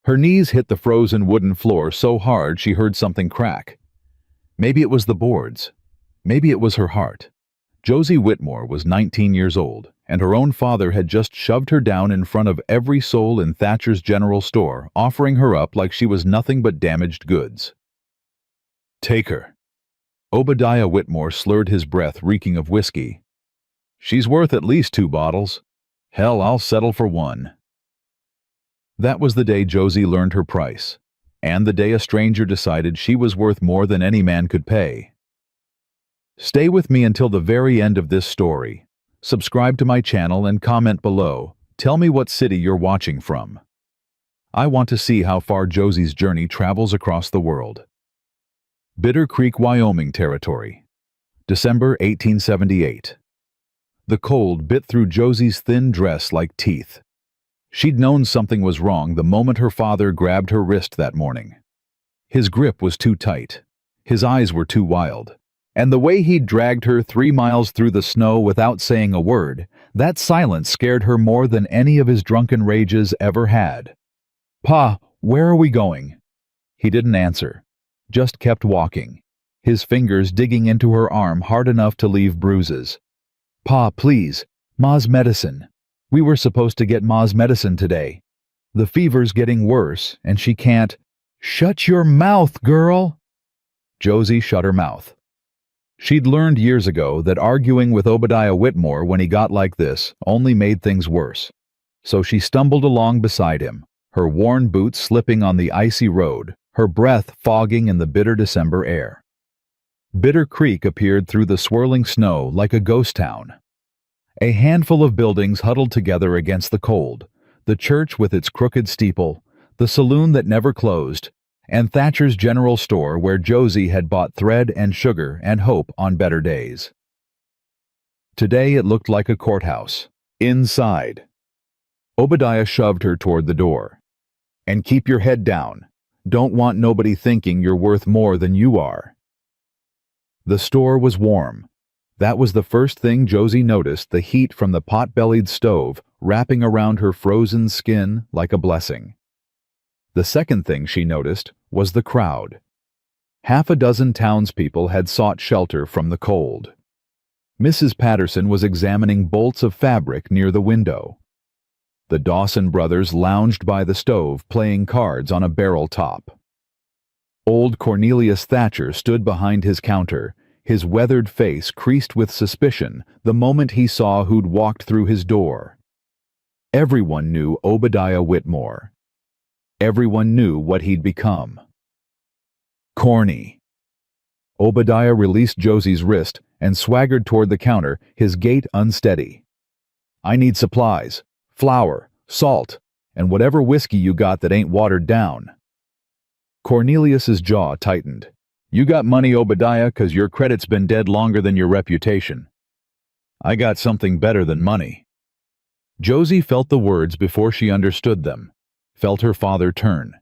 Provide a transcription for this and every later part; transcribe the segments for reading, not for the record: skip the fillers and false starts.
Her knees hit the frozen wooden floor so hard she heard something crack. Maybe it was the boards. Maybe it was her heart. Josie Whitmore was 19 years old, and her own father had just shoved her down in front of every soul in Thatcher's General Store, offering her up like she was nothing but damaged goods. "Take her." Obadiah Whitmore slurred his breath, reeking of whiskey. "She's worth at least 2 bottles. Hell, I'll settle for 1. That was the day Josie learned her price, and the day a stranger decided she was worth more than any man could pay. Stay with me until the very end of this story. Subscribe to my channel and comment below. Tell me what city you're watching from. I want to see how far Josie's journey travels across the world. Bitter Creek, Wyoming Territory. December 1878. The cold bit through Josie's thin dress like teeth. She'd known something was wrong the moment her father grabbed her wrist that morning. His grip was too tight. His eyes were too wild. And the way he'd dragged her 3 miles through the snow without saying a word, that silence scared her more than any of his drunken rages ever had. "Pa, where are we going?" He didn't answer, just kept walking, his fingers digging into her arm hard enough to leave bruises. "Pa, please, Ma's medicine. We were supposed to get Ma's medicine today. The fever's getting worse, and she can't—" "Shut your mouth, girl!" Josie shut her mouth. She'd learned years ago that arguing with Obadiah Whitmore when he got like this only made things worse. So she stumbled along beside him, her worn boots slipping on the icy road, her breath fogging in the bitter December air. Bitter Creek appeared through the swirling snow like a ghost town. A handful of buildings huddled together against the cold, the church with its crooked steeple, the saloon that never closed, and Thatcher's General Store where Josie had bought thread and sugar and hope on better days. Today it looked like a courthouse. Inside. Obadiah shoved her toward the door. "And keep your head down. Don't want nobody thinking you're worth more than you are." The store was warm. That was the first thing Josie noticed, the heat from the pot-bellied stove wrapping around her frozen skin like a blessing. The second thing she noticed was the crowd. 6 townspeople had sought shelter from the cold. Mrs. Patterson was examining bolts of fabric near the window. The Dawson brothers lounged by the stove playing cards on a barrel top. Old Cornelius Thatcher stood behind his counter, his weathered face creased with suspicion the moment he saw who'd walked through his door. Everyone knew Obadiah Whitmore. Everyone knew what he'd become. Corny. Obadiah released Josie's wrist and swaggered toward the counter, his gait unsteady. "I need supplies, flour, salt, and whatever whiskey you got that ain't watered down." Cornelius's jaw tightened. "You got money, Obadiah, 'cause your credit's been dead longer than your reputation." "I got something better than money." Josie felt the words before she understood them. Felt her father turn,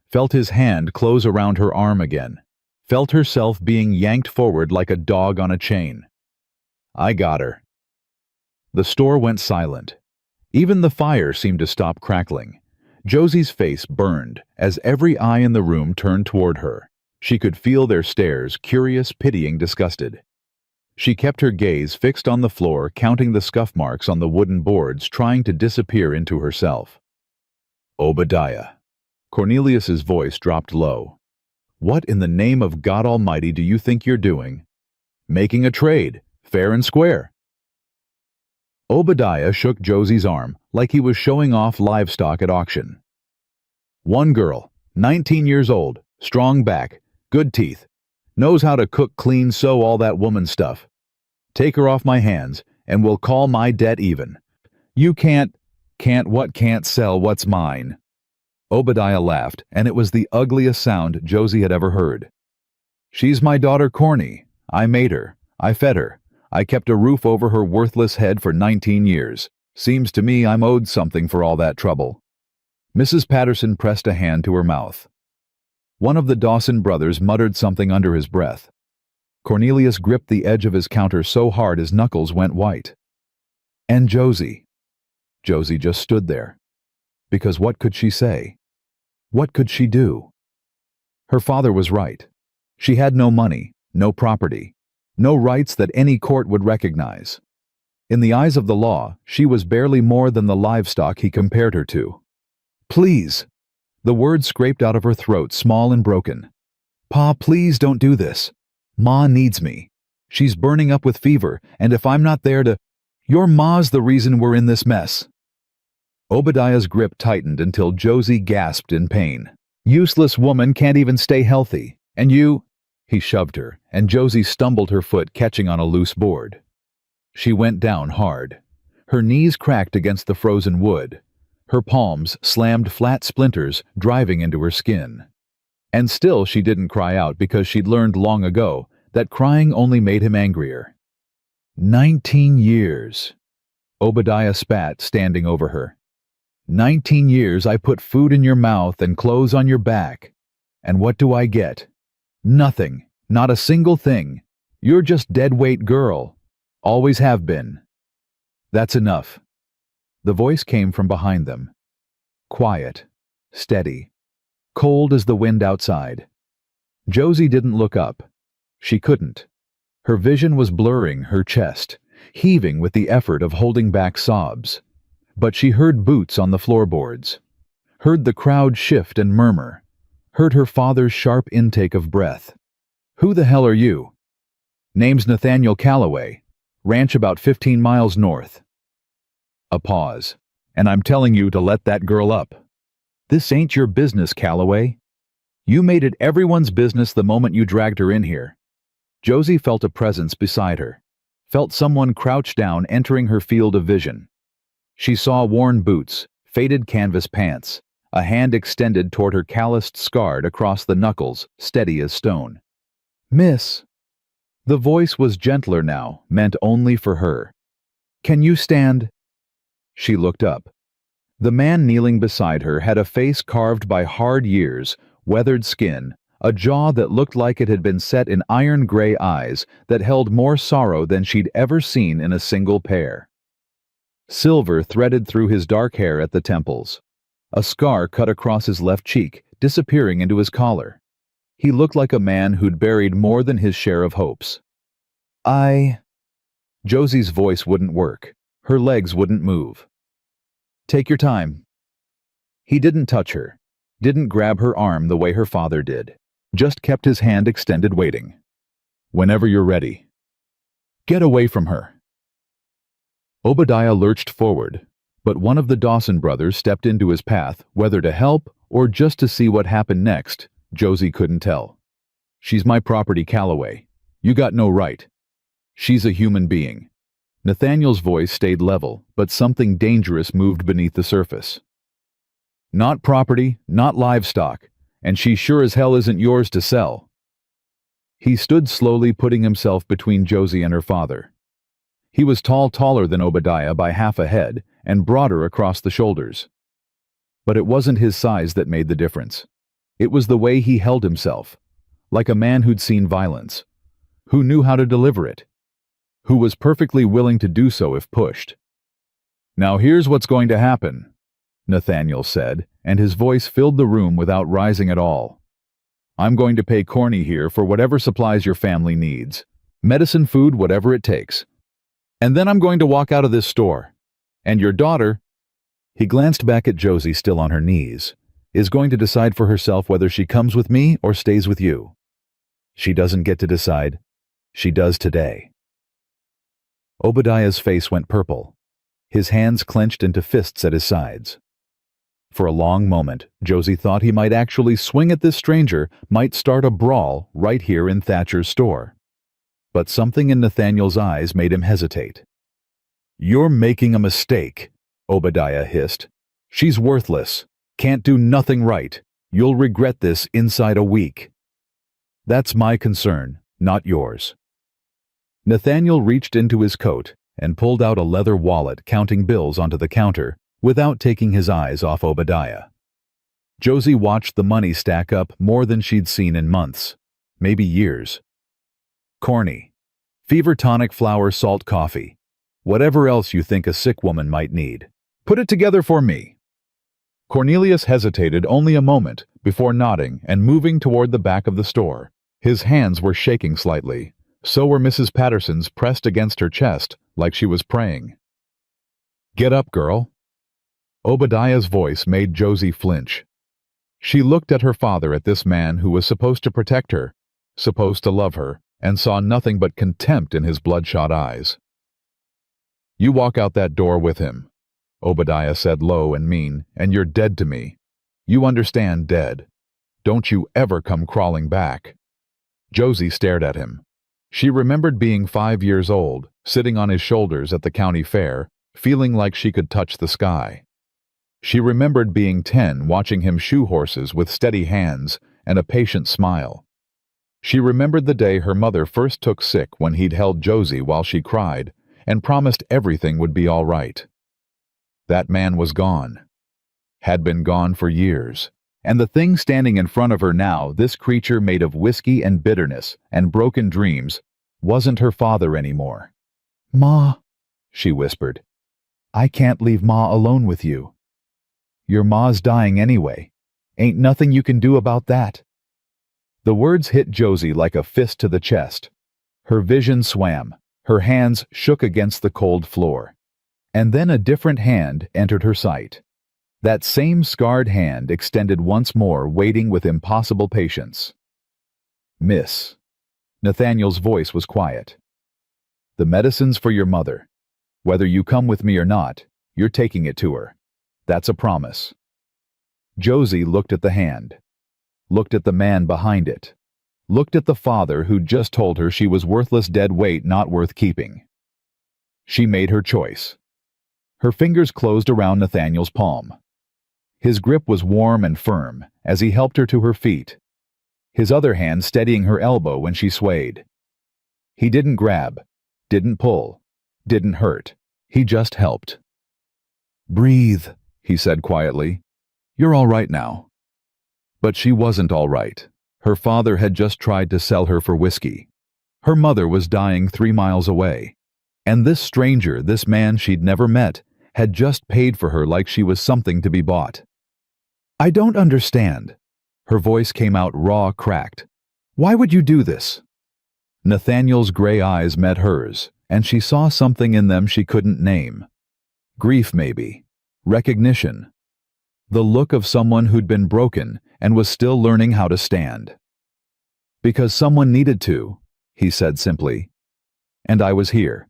felt his hand close around her arm again, felt herself being yanked forward like a dog on a chain. "I got her." The store went silent. Even the fire seemed to stop crackling. Josie's face burned as every eye in the room turned toward her. She could feel their stares, curious, pitying, disgusted. She kept her gaze fixed on the floor, counting the scuff marks on the wooden boards, trying to disappear into herself. "Obadiah." Cornelius's voice dropped low. "What in the name of God Almighty do you think you're doing?" "Making a trade, fair and square." Obadiah shook Josie's arm like he was showing off livestock at auction. "One girl, 19 years old, strong back, good teeth, knows how to cook, clean, sew, all that woman stuff. Take her off my hands, and we'll call my debt even. You can't sell what's mine." Obadiah laughed, and it was the ugliest sound Josie had ever heard. "She's my daughter Corny. I made her. I fed her. I kept a roof over her worthless head for 19 years. Seems to me I'm owed something for all that trouble." Mrs. Patterson pressed a hand to her mouth. One of the Dawson brothers muttered something under his breath. Cornelius gripped the edge of his counter so hard his knuckles went white. And Josie. Josie just stood there. Because what could she say? What could she do? Her father was right. She had no money, no property, no rights that any court would recognize. In the eyes of the law, she was barely more than the livestock he compared her to. Please! The words scraped out of her throat, small and broken. Pa, please don't do this. Ma needs me. She's burning up with fever, and if I'm not there to... Your ma's the reason we're in this mess. Obadiah's grip tightened until Josie gasped in pain. Useless woman can't even stay healthy, and you... He shoved her, and Josie stumbled, her foot catching on a loose board. She went down hard. Her knees cracked against the frozen wood. Her palms slammed flat splinters, driving into her skin. And still she didn't cry out, because she'd learned long ago that crying only made him angrier. 19 years. Obadiah spat, standing over her. 19 years I put food in your mouth and clothes on your back. And what do I get? Nothing. Not a single thing. You're just deadweight girl. Always have been. That's enough. The voice came from behind them. Quiet. Steady. Cold as the wind outside. Josie didn't look up. She couldn't. Her vision was blurring, her chest heaving with the effort of holding back sobs. But she heard boots on the floorboards, heard the crowd shift and murmur, heard her father's sharp intake of breath. Who the hell are you? Name's Nathaniel Calloway. Ranch about 15 miles north. A pause. And I'm telling you to let that girl up. This ain't your business, Calloway. You made it everyone's business the moment you dragged her in here. Josie felt a presence beside her, felt someone crouched down entering her field of vision. She saw worn boots, faded canvas pants, a hand extended toward her calloused scarred across the knuckles, steady as stone. Miss. The voice was gentler now, meant only for her. Can you stand? She looked up. The man kneeling beside her had a face carved by hard years, weathered skin, a jaw that looked like it had been set in iron-gray eyes that held more sorrow than she'd ever seen in a single pair. Silver threaded through his dark hair at the temples. A scar cut across his left cheek, disappearing into his collar. He looked like a man who'd buried more than his share of hopes. Josie's voice wouldn't work. Her legs wouldn't move. Take your time. He didn't touch her, didn't grab her arm the way her father did, just kept his hand extended, waiting. Whenever you're ready. Get away from her. Obadiah lurched forward, but one of the Dawson brothers stepped into his path, whether to help or just to see what happened next, Josie couldn't tell. She's my property, Calloway. You got no right. She's a human being. Nathaniel's voice stayed level, but something dangerous moved beneath the surface. Not property, not livestock, and she sure as hell isn't yours to sell. He stood slowly, putting himself between Josie and her father. He was taller than Obadiah by half a head, and broader across the shoulders. But it wasn't his size that made the difference. It was the way he held himself, like a man who'd seen violence, who knew how to deliver it, who was perfectly willing to do so if pushed. Now here's what's going to happen, Nathaniel said, and his voice filled the room without rising at all. I'm going to pay Corny here for whatever supplies your family needs. Medicine, food, whatever it takes. And then I'm going to walk out of this store. And your daughter, he glanced back at Josie still on her knees, is going to decide for herself whether she comes with me or stays with you. She doesn't get to decide. She does today. Obadiah's face went purple. His hands clenched into fists at his sides. For a long moment, Josie thought he might actually swing at this stranger, might start a brawl right here in Thatcher's store. But something in Nathaniel's eyes made him hesitate. You're making a mistake, Obadiah hissed. She's worthless. Can't do nothing right. You'll regret this inside a week. That's my concern, not yours. Nathaniel reached into his coat and pulled out a leather wallet, counting bills onto the counter, without taking his eyes off Obadiah. Josie watched the money stack up more than she'd seen in months, maybe years. Corny. Fever tonic, flour, salt, coffee. Whatever else you think a sick woman might need. Put it together for me. Cornelius hesitated only a moment before nodding and moving toward the back of the store. His hands were shaking slightly. So were Mrs. Patterson's, pressed against her chest like she was praying. "Get up, girl." Obadiah's voice made Josie flinch. She looked at her father, at this man who was supposed to protect her, supposed to love her, and saw nothing but contempt in his bloodshot eyes. "You walk out that door with him," Obadiah said low and mean, "and you're dead to me. You understand, dead. Don't you ever come crawling back." Josie stared at him. She remembered being 5 years old, sitting on his shoulders at the county fair, feeling like she could touch the sky. She remembered being 10, watching him shoe horses with steady hands and a patient smile. She remembered the day her mother first took sick, when he'd held Josie while she cried and promised everything would be all right. That man was gone. Had been gone for years. And the thing standing in front of her now, this creature made of whiskey and bitterness and broken dreams, wasn't her father anymore. "Ma," she whispered, "I can't leave Ma alone with you. Your Ma's dying anyway. Ain't nothing you can do about that." The words hit Josie like a fist to the chest. Her vision swam. Her hands shook against the cold floor. And then a different hand entered her sight. That same scarred hand extended once more, waiting with impossible patience. "Miss." Nathaniel's voice was quiet. "The medicine's for your mother. Whether you come with me or not, you're taking it to her. That's a promise." Josie looked at the hand, looked at the man behind it, looked at the father who'd just told her she was worthless dead weight, not worth keeping. She made her choice. Her fingers closed around Nathaniel's palm. His grip was warm and firm as he helped her to her feet, his other hand steadying her elbow when she swayed. He didn't grab, didn't pull, didn't hurt. He just helped. "Breathe," he said quietly. "You're all right now." But she wasn't all right. Her father had just tried to sell her for whiskey. Her mother was dying 3 miles away. And this stranger, this man she'd never met, had just paid for her like she was something to be bought. "I don't understand." Her voice came out raw, cracked. "Why would you do this?" Nathaniel's gray eyes met hers, and she saw something in them she couldn't name. Grief, maybe. Recognition. The look of someone who'd been broken and was still learning how to stand. "Because someone needed to," he said simply. "And I was here."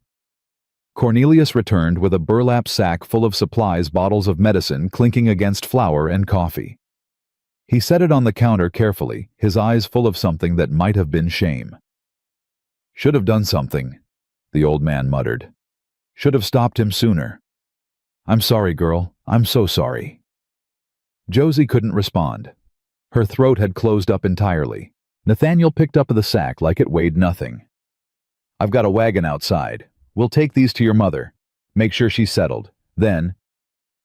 Cornelius returned with a burlap sack full of supplies, bottles of medicine clinking against flour and coffee. He set it on the counter carefully, his eyes full of something that might have been shame. "Should have done something," the old man muttered. "Should have stopped him sooner. I'm sorry, girl. I'm so sorry." Josie couldn't respond. Her throat had closed up entirely. Nathaniel picked up the sack like it weighed nothing. "I've got a wagon outside. We'll take these to your mother. Make sure she's settled. Then—"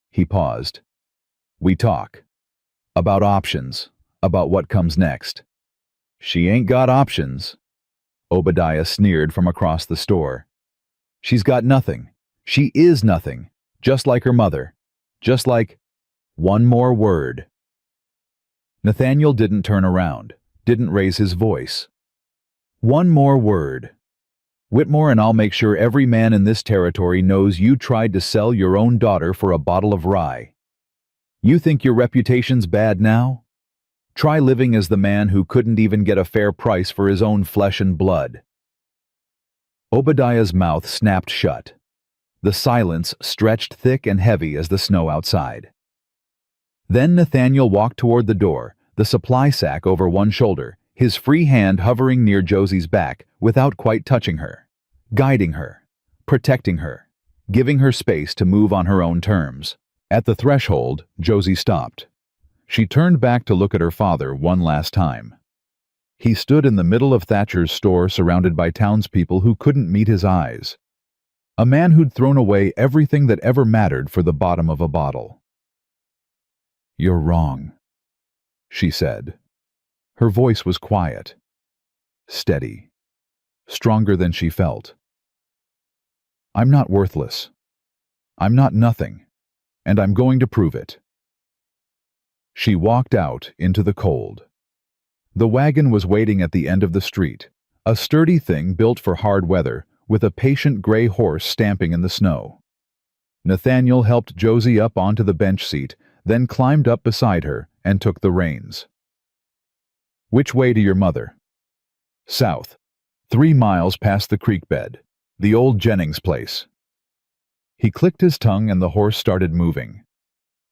He paused. "We talk. About options. About what comes next." "She ain't got options," Obadiah sneered from across the store. "She's got nothing. She is nothing. Just like her mother. Just like—" "One more word." Nathaniel didn't turn around, didn't raise his voice. "One more word. Whitmore, and I'll make sure every man in this territory knows you tried to sell your own daughter for a bottle of rye. You think your reputation's bad now? Try living as the man who couldn't even get a fair price for his own flesh and blood." Obadiah's mouth snapped shut. The silence stretched thick and heavy as the snow outside. Then Nathaniel walked toward the door, the supply sack over one shoulder, his free hand hovering near Josie's back without quite touching her, guiding her, protecting her, giving her space to move on her own terms. At the threshold, Josie stopped. She turned back to look at her father one last time. He stood in the middle of Thatcher's store, surrounded by townspeople who couldn't meet his eyes. A man who'd thrown away everything that ever mattered for the bottom of a bottle. "You're wrong," she said. Her voice was quiet, steady, stronger than she felt. "I'm not worthless. I'm not nothing, and I'm going to prove it." She walked out into the cold. The wagon was waiting at the end of the street, a sturdy thing built for hard weather, with a patient gray horse stamping in the snow. Nathaniel helped Josie up onto the bench seat, then climbed up beside her and took the reins. "Which way to your mother?" "South. 3 miles past the creek bed. The old Jennings place." He clicked his tongue and the horse started moving.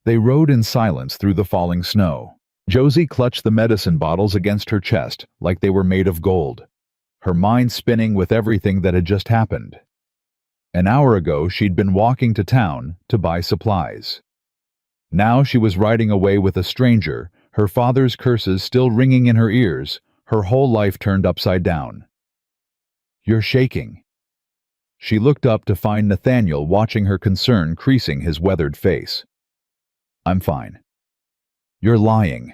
They rode in silence through the falling snow. Josie clutched the medicine bottles against her chest like they were made of gold, her mind spinning with everything that had just happened. An hour ago, she'd been walking to town to buy supplies. Now she was riding away with a stranger, her father's curses still ringing in her ears, her whole life turned upside down. "You're shaking." She looked up to find Nathaniel watching her concern creasing his weathered face. "I'm fine." "You're lying."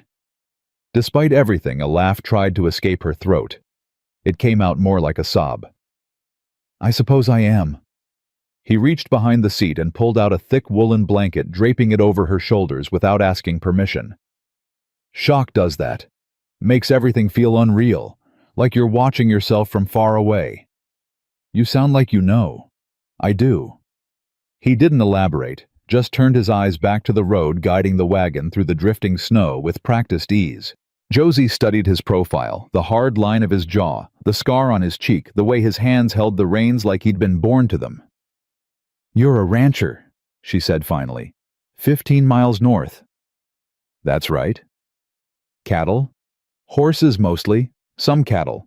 Despite everything, a laugh tried to escape her throat. It came out more like a sob. "I suppose I am." He reached behind the seat and pulled out a thick woolen blanket, draping it over her shoulders without asking permission. "Shock does that. Makes everything feel unreal, like you're watching yourself from far away." "You sound like you know." "I do." He didn't elaborate, just turned his eyes back to the road, guiding the wagon through the drifting snow with practiced ease. Josie studied his profile, the hard line of his jaw, the scar on his cheek, the way his hands held the reins like he'd been born to them. "You're a rancher," she said finally. 15 miles north." "That's right." "Cattle?" "Horses mostly, some cattle.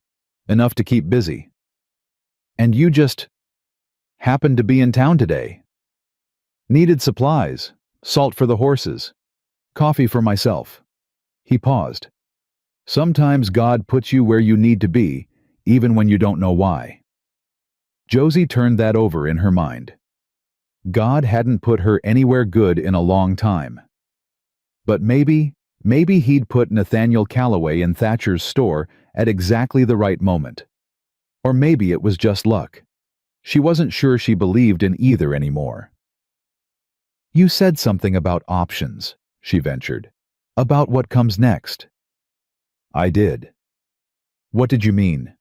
Enough to keep busy." "And you just happened to be in town today?" "Needed supplies, salt for the horses, coffee for myself." He paused. "Sometimes God puts you where you need to be, even when you don't know why." Josie turned that over in her mind. God hadn't put her anywhere good in a long time. But maybe he'd put Nathaniel Calloway in Thatcher's store at exactly the right moment. Or maybe it was just luck. She wasn't sure she believed in either anymore. "You said something about options," she ventured. "About what comes next." "I did." "What did you mean?"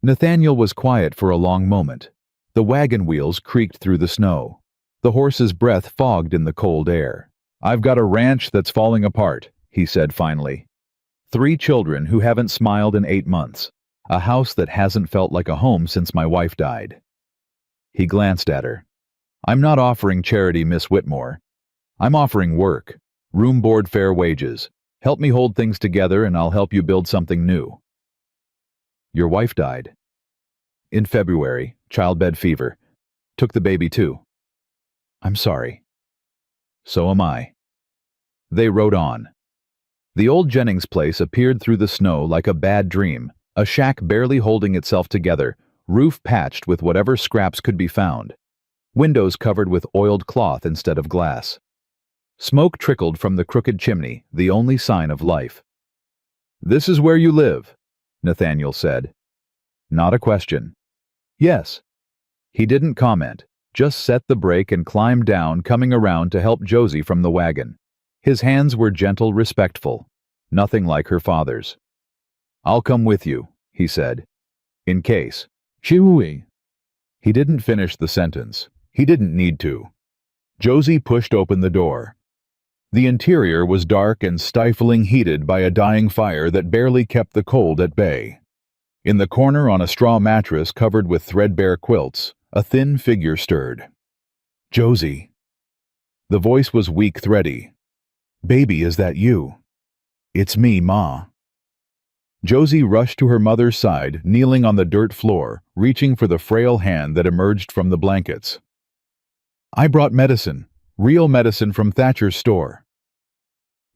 Nathaniel was quiet for a long moment. The wagon wheels creaked through the snow. The horse's breath fogged in the cold air. "I've got a ranch that's falling apart," he said finally. 3 children who haven't smiled in 8 months. A house that hasn't felt like a home since my wife died. He glanced at her. "I'm not offering charity, Miss Whitmore. I'm offering work. Room, board, fair wages. Help me hold things together and I'll help you build something new." "Your wife died." "In February, childbed fever. Took the baby too." "I'm sorry." "So am I." They rode on. The old Jennings place appeared through the snow like a bad dream, a shack barely holding itself together, roof patched with whatever scraps could be found. Windows covered with oiled cloth instead of glass. Smoke trickled from the crooked chimney, the only sign of life. "This is where you live," Nathaniel said. Not a question. "Yes." He didn't comment, just set the brake and climbed down, coming around to help Josie from the wagon. His hands were gentle, respectful, nothing like her father's. "I'll come with you," he said. "In case." "Chewy." He didn't finish the sentence. He didn't need to. Josie pushed open the door. The interior was dark and stifling, heated by a dying fire that barely kept the cold at bay. In the corner, on a straw mattress covered with threadbare quilts, a thin figure stirred. "Josie." The voice was weak, thready. "Baby, is that you?" "It's me, Ma." Josie rushed to her mother's side, kneeling on the dirt floor, reaching for the frail hand that emerged from the blankets. "I brought medicine, real medicine from Thatcher's store."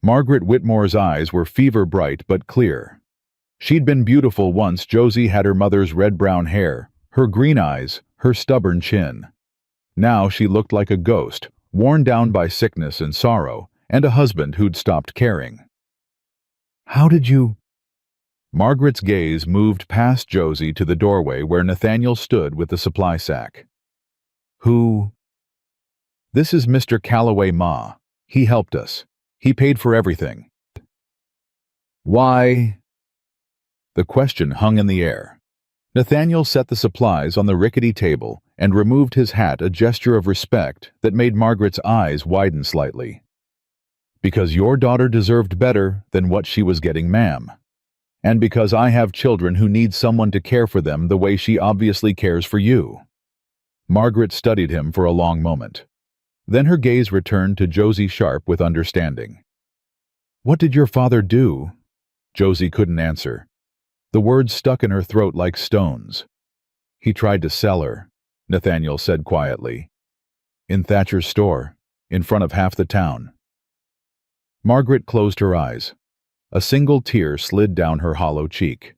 Margaret Whitmore's eyes were fever-bright but clear. She'd been beautiful once Josie had her mother's red-brown hair, her green eyes, her stubborn chin. Now she looked like a ghost, worn down by sickness and sorrow, and a husband who'd stopped caring. "How did you—" Margaret's gaze moved past Josie to the doorway where Nathaniel stood with the supply sack. "Who—" "This is Mr. Calloway, Ma. He helped us. He paid for everything. Why? The question hung in the air. Nathaniel set the supplies on the rickety table and removed his hat, a gesture of respect that made Margaret's eyes widen slightly. Because your daughter deserved better than what she was getting, ma'am. And because I have children who need someone to care for them the way she obviously cares for you. Margaret studied him for a long moment. Then her gaze returned to Josie Sharp with understanding. What did your father do? Josie couldn't answer. The words stuck in her throat like stones. He tried to sell her, Nathaniel said quietly. In Thatcher's store, in front of half the town. Margaret closed her eyes. A single tear slid down her hollow cheek.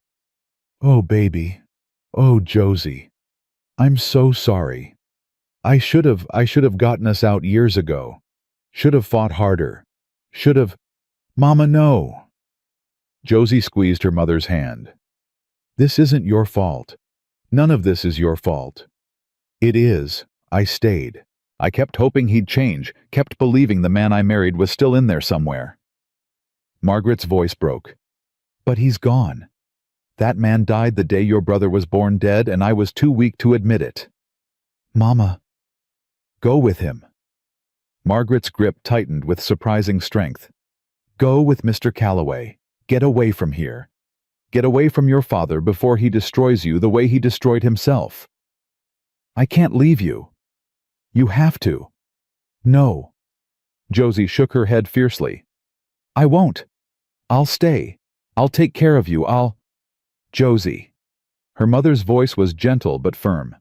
Oh, baby. Oh, Josie. I'm so sorry. I should have gotten us out years ago. Should have fought harder. Should have... Mama, no. Josie squeezed her mother's hand. This isn't your fault. None of this is your fault. It is. I stayed. I kept hoping he'd change, kept believing the man I married was still in there somewhere. Margaret's voice broke. But he's gone. That man died the day your brother was born dead, and I was too weak to admit it. Mama. Go with him. Margaret's grip tightened with surprising strength. Go with Mr. Calloway. Get away from here. Get away from your father before he destroys you the way he destroyed himself. I can't leave you. You have to. No. Josie shook her head fiercely. I won't. I'll stay. I'll take care of you. Josie. Her mother's voice was gentle but firm.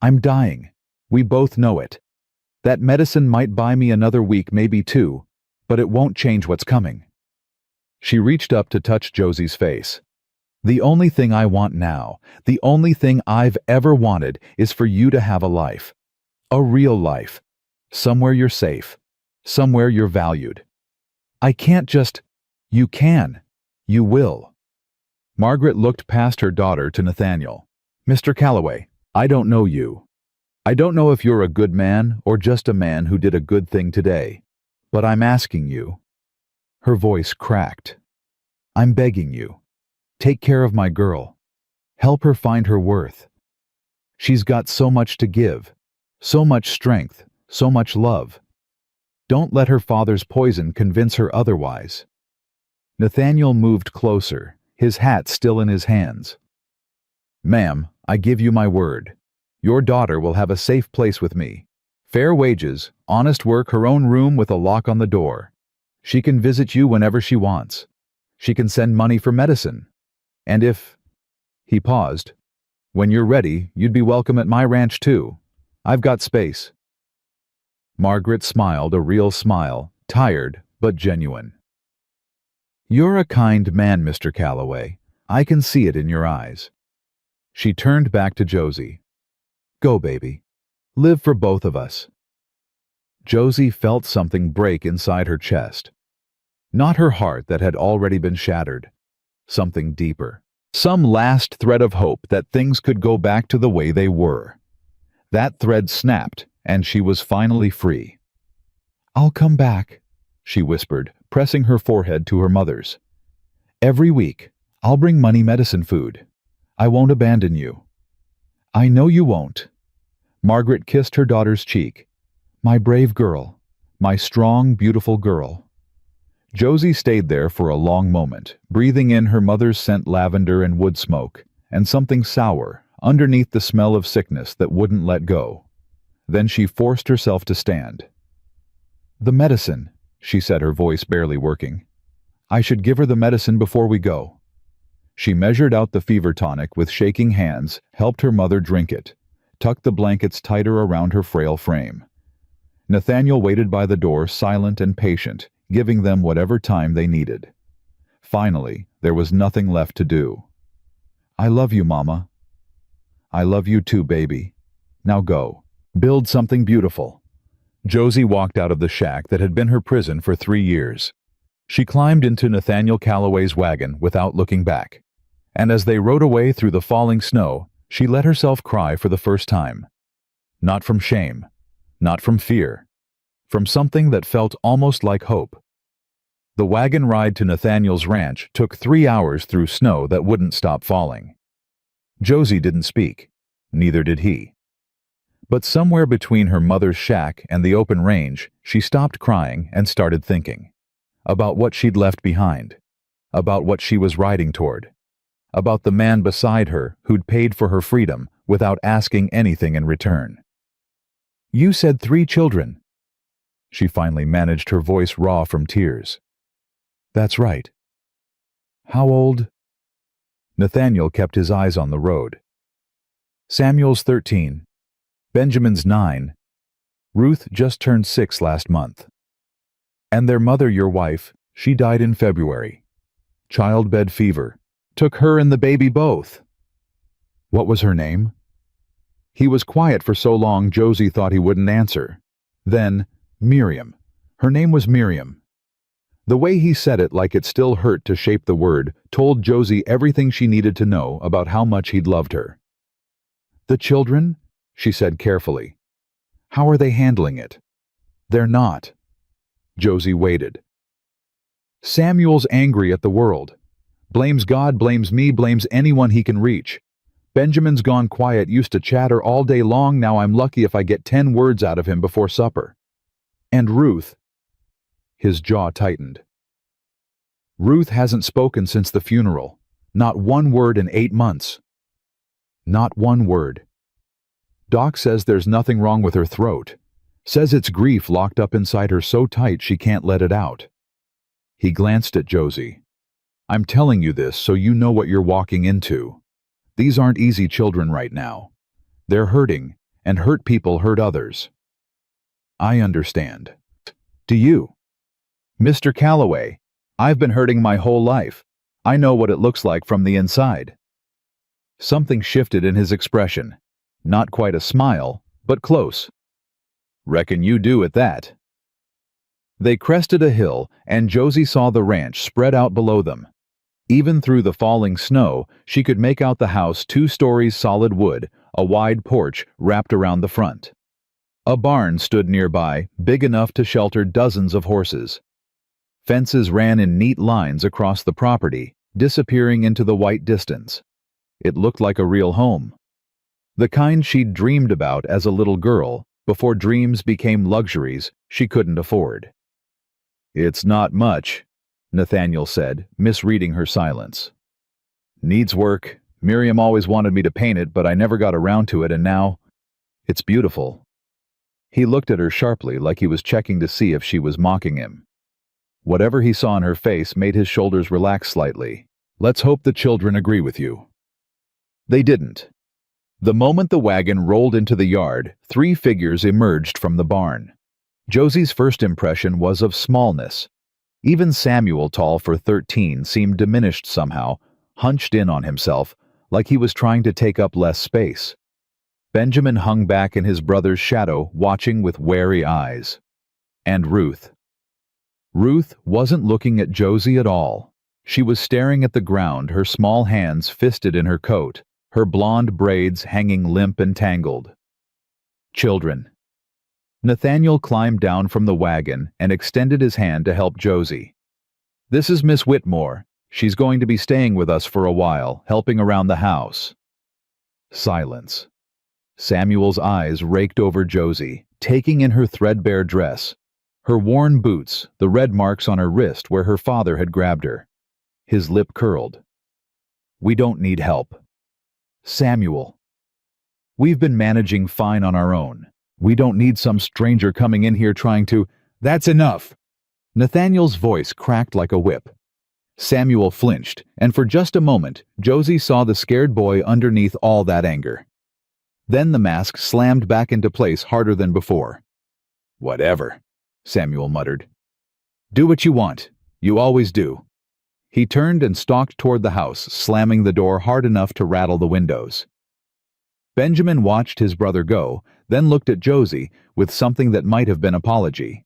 I'm dying. We both know it. That medicine might buy me another week, maybe two, but it won't change what's coming. She reached up to touch Josie's face. The only thing I want now, the only thing I've ever wanted, is for you to have a life. A real life. Somewhere you're safe. Somewhere you're valued. I can't just... You can. You will. Margaret looked past her daughter to Nathaniel. Mr. Calloway, I don't know you. I don't know if you're a good man or just a man who did a good thing today. But I'm asking you. Her voice cracked. I'm begging you. Take care of my girl. Help her find her worth. She's got so much to give. So much strength. So much love. Don't let her father's poison convince her otherwise. Nathaniel moved closer, his hat still in his hands. Ma'am, I give you my word. Your daughter will have a safe place with me. Fair wages, honest work, her own room with a lock on the door. She can visit you whenever she wants. She can send money for medicine. And if... He paused. When you're ready, you'd be welcome at my ranch too. I've got space. Margaret smiled a real smile, tired but genuine. You're a kind man, Mr. Calloway. I can see it in your eyes. She turned back to Josie. Go, baby. Live for both of us. Josie felt something break inside her chest. Not her heart that had already been shattered. Something deeper. Some last thread of hope that things could go back to the way they were. That thread snapped, and she was finally free. I'll come back, she whispered, pressing her forehead to her mother's. Every week, I'll bring money, medicine, food. I won't abandon you. I know you won't. Margaret kissed her daughter's cheek. My brave girl. My strong, beautiful girl. Josie stayed there for a long moment, breathing in her mother's scent, lavender and wood smoke, and something sour, underneath the smell of sickness that wouldn't let go. Then she forced herself to stand. The medicine, she said, her voice barely working. I should give her the medicine before we go. She measured out the fever tonic with shaking hands, helped her mother drink it, tucked the blankets tighter around her frail frame. Nathaniel waited by the door, silent and patient, giving them whatever time they needed. Finally, there was nothing left to do. I love you, Mama. I love you too, baby. Now go. Build something beautiful. Josie walked out of the shack that had been her prison for 3 years. She climbed into Nathaniel Calloway's wagon without looking back. And as they rode away through the falling snow, she let herself cry for the first time. Not from shame, not from fear, from something that felt almost like hope. The wagon ride to Nathaniel's ranch took 3 hours through snow that wouldn't stop falling. Josie didn't speak. Neither did he. But somewhere between her mother's shack and the open range, she stopped crying and started thinking. About what she'd left behind. About what she was riding toward. About the man beside her who'd paid for her freedom without asking anything in return. "You said 3 children." She finally managed, her voice raw from tears. "That's right." "How old?" Nathaniel kept his eyes on the road. "Samuel's 13. Benjamin's 9. Ruth just turned 6 last month. And their mother, your wife, she died in February. Childbed fever. Took her and the baby both." "What was her name?" He was quiet for so long Josie thought he wouldn't answer. Then, Miriam. Her name was Miriam. The way he said it, like it still hurt to shape the word, told Josie everything she needed to know about how much he'd loved her. "The children?" she said carefully. "How are they handling it?" "They're not." Josie waited. "Samuel's angry at the world. Blames God, blames me, blames anyone he can reach. Benjamin's gone quiet, used to chatter all day long, now I'm lucky if I get 10 words out of him before supper. And Ruth." His jaw tightened. "Ruth hasn't spoken since the funeral. Not one word in 8 months. Not one word. Doc says there's nothing wrong with her throat. Says it's grief locked up inside her so tight she can't let it out." He glanced at Josie. "I'm telling you this so you know what you're walking into. These aren't easy children right now. They're hurting, and hurt people hurt others." "I understand. Do you?" "Mr. Calloway, I've been hurting my whole life. I know what it looks like from the inside." Something shifted in his expression. Not quite a smile, but close. "Reckon you do at that." They crested a hill, and Josie saw the ranch spread out below them. Even through the falling snow, she could make out the house, 2 stories solid wood, a wide porch wrapped around the front. A barn stood nearby, big enough to shelter dozens of horses. Fences ran in neat lines across the property, disappearing into the white distance. It looked like a real home. The kind she'd dreamed about as a little girl, before dreams became luxuries she couldn't afford. "It's not much," Nathaniel said, misreading her silence. "Needs work. Miriam always wanted me to paint it, but I never got around to it, and now it's beautiful." He looked at her sharply, like he was checking to see if she was mocking him. Whatever he saw in her face made his shoulders relax slightly. "Let's hope the children agree with you." They didn't. The moment the wagon rolled into the yard, 3 figures emerged from the barn. Josie's first impression was of smallness. Even Samuel, tall for 13, seemed diminished somehow, hunched in on himself, like he was trying to take up less space. Benjamin hung back in his brother's shadow, watching with wary eyes. And Ruth. Ruth wasn't looking at Josie at all. She was staring at the ground, her small hands fisted in her coat, her blonde braids hanging limp and tangled. "Children." Nathaniel climbed down from the wagon and extended his hand to help Josie. "This is Miss Whitmore. She's going to be staying with us for a while, helping around the house." Silence. Samuel's eyes raked over Josie, taking in her threadbare dress, her worn boots, the red marks on her wrist where her father had grabbed her. His lip curled. "We don't need help." "Samuel. We've been managing fine on our own. We don't need some stranger coming in here trying to—" "That's enough!" Nathaniel's voice cracked like a whip. Samuel flinched, and for just a moment, Josie saw the scared boy underneath all that anger. Then the mask slammed back into place harder than before. "Whatever," Samuel muttered. "Do what you want. You always do." He turned and stalked toward the house, slamming the door hard enough to rattle the windows. Benjamin watched his brother go, then looked at Josie with something that might have been apology.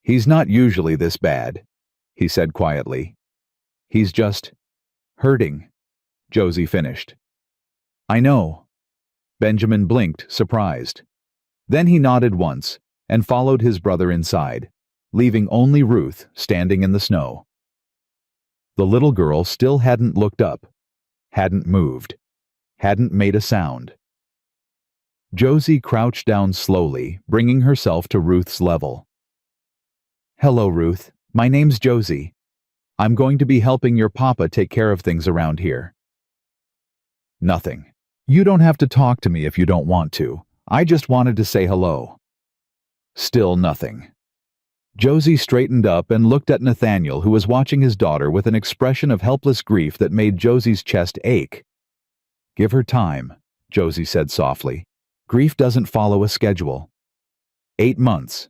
"He's not usually this bad," he said quietly. "He's just hurting," Josie finished. "I know." Benjamin blinked, surprised. Then he nodded once and followed his brother inside, leaving only Ruth standing in the snow. The little girl still hadn't looked up, hadn't moved, hadn't made a sound. Josie crouched down slowly, bringing herself to Ruth's level. "Hello, Ruth. My name's Josie. I'm going to be helping your papa take care of things around here." "Nothing. You don't have to talk to me if you don't want to. I just wanted to say hello." Still nothing. Josie straightened up and looked at Nathaniel, who was watching his daughter with an expression of helpless grief that made Josie's chest ache. "Give her time," Josie said softly. "Grief doesn't follow a schedule." 8 months.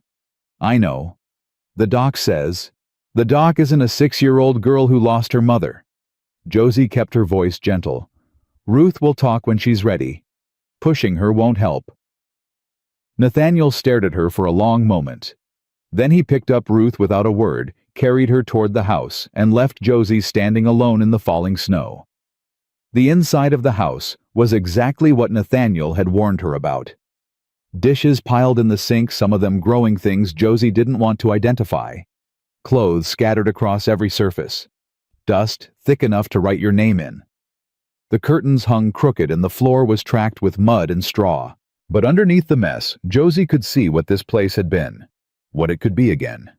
I know. The doc says. The doc isn't a 6-year-old girl who lost her mother. Josie kept her voice gentle. "Ruth will talk when she's ready. Pushing her won't help." Nathaniel stared at her for a long moment. Then he picked up Ruth without a word, carried her toward the house, and left Josie standing alone in the falling snow. The inside of the house was exactly what Nathaniel had warned her about. Dishes piled in the sink, some of them growing things Josie didn't want to identify. Clothes scattered across every surface. Dust thick enough to write your name in. The curtains hung crooked and the floor was tracked with mud and straw. But underneath the mess, Josie could see what this place had been. What it could be again.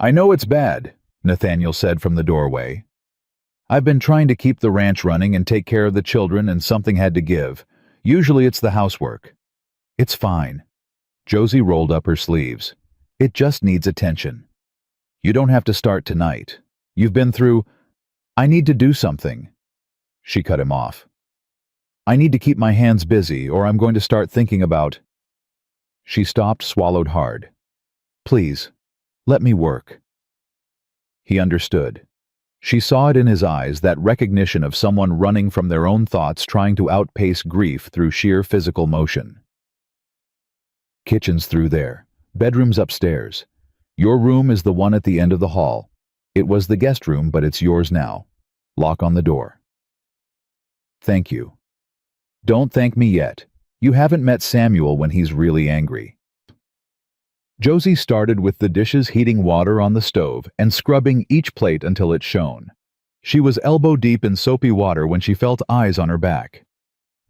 "I know it's bad," Nathaniel said from the doorway. "I've been trying to keep the ranch running and take care of the children, and something had to give. Usually it's the housework." "It's fine." Josie rolled up her sleeves. "It just needs attention. You don't have to start tonight. You've been through... I need to do something." She cut him off. "I need to keep my hands busy, or I'm going to start thinking about..." She stopped, swallowed hard. "Please, let me work." He understood. She saw it in his eyes, that recognition of someone running from their own thoughts, trying to outpace grief through sheer physical motion. "Kitchen's through there. Bedroom's upstairs. Your room is the one at the end of the hall. It was the guest room, but it's yours now. Lock on the door." "Thank you." "Don't thank me yet. You haven't met Samuel when he's really angry." Josie started with the dishes, heating water on the stove and scrubbing each plate until it shone. She was elbow-deep in soapy water when she felt eyes on her back.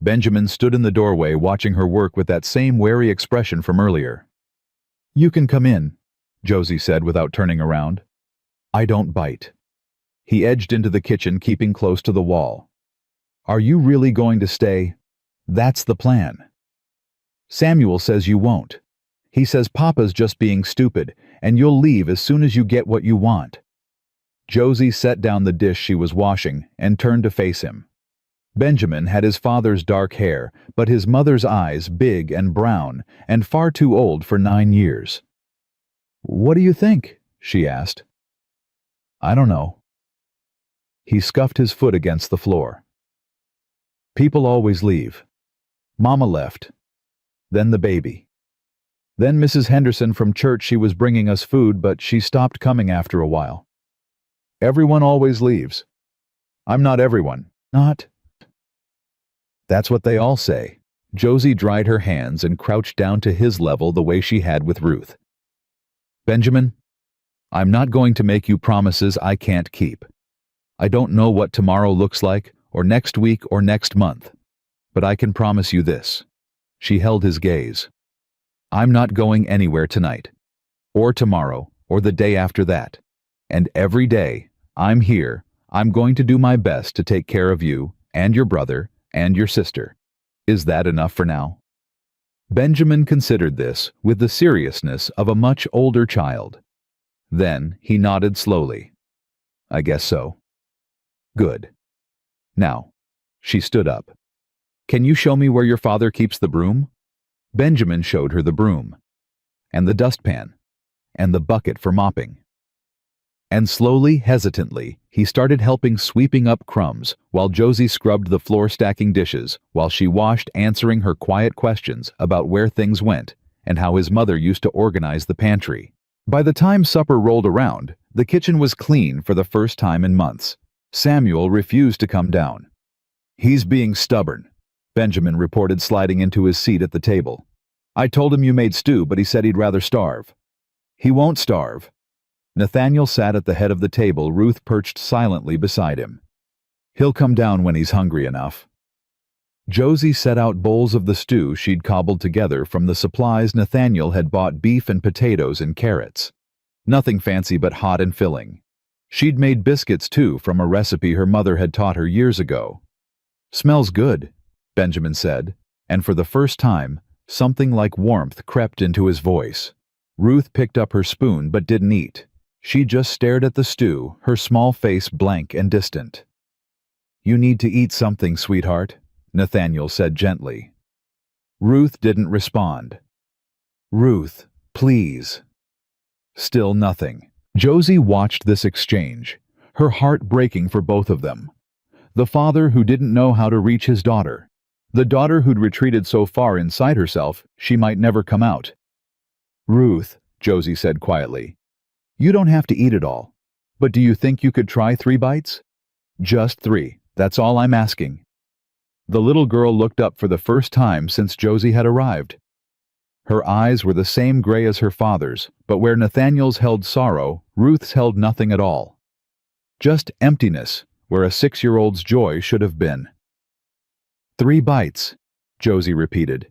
Benjamin stood in the doorway watching her work with that same wary expression from earlier. "You can come in," Josie said without turning around. "I don't bite." He edged into the kitchen, keeping close to the wall. "Are you really going to stay? That's the plan." "Samuel says you won't. He says Papa's just being stupid, and you'll leave as soon as you get what you want." Josie set down the dish she was washing and turned to face him. Benjamin had his father's dark hair, but his mother's eyes big and brown, and far too old for 9 years. "What do you think?" she asked. "I don't know." He scuffed his foot against the floor. "People always leave. Mama left. Then the baby. Then Mrs. Henderson from church, she was bringing us food, but she stopped coming after a while. Everyone always leaves. I'm not everyone. Not." "That's what they all say." Josie dried her hands and crouched down to his level the way she had with Ruth. "Benjamin, I'm not going to make you promises I can't keep. I don't know what tomorrow looks like, or next week, or next month. But I can promise you this." She held his gaze. "I'm not going anywhere tonight, or tomorrow, or the day after that. And every day I'm here, I'm going to do my best to take care of you, and your brother, and your sister. Is that enough for now?" Benjamin considered this with the seriousness of a much older child. Then he nodded slowly. "I guess so." "Good. Now," she stood up. "Can you show me where your father keeps the broom?" Benjamin showed her the broom, and the dustpan, and the bucket for mopping. And slowly, hesitantly, he started helping, sweeping up crumbs, while Josie scrubbed the floor, stacking dishes, while she washed, answering her quiet questions about where things went and how his mother used to organize the pantry. By the time supper rolled around, the kitchen was clean for the first time in months. Samuel refused to come down. "He's being stubborn," Benjamin reported, sliding into his seat at the table. "I told him you made stew, but he said he'd rather starve." He won't starve. Nathaniel sat at the head of the table, Ruth perched silently beside him. He'll come down when he's hungry enough. Josie set out bowls of the stew she'd cobbled together from the supplies Nathaniel had bought: beef and potatoes and carrots. Nothing fancy, but hot and filling. She'd made biscuits too, from a recipe her mother had taught her years ago. "Smells good," Benjamin said, and for the first time, something like warmth crept into his voice. Ruth picked up her spoon but didn't eat. She just stared at the stew, her small face blank and distant. "You need to eat something, sweetheart," Nathaniel said gently. Ruth didn't respond. "Ruth, please." Still nothing. Josie watched this exchange, her heart breaking for both of them. The father who didn't know how to reach his daughter. The daughter who'd retreated so far inside herself she might never come out. "Ruth," Josie said quietly, "you don't have to eat it all. But do you think you could try 3 bites? Just 3, that's all I'm asking." The little girl looked up for the first time since Josie had arrived. Her eyes were the same gray as her father's, but where Nathaniel's held sorrow, Ruth's held nothing at all. Just emptiness, where a 6-year-old's joy should have been. 3 bites, Josie repeated.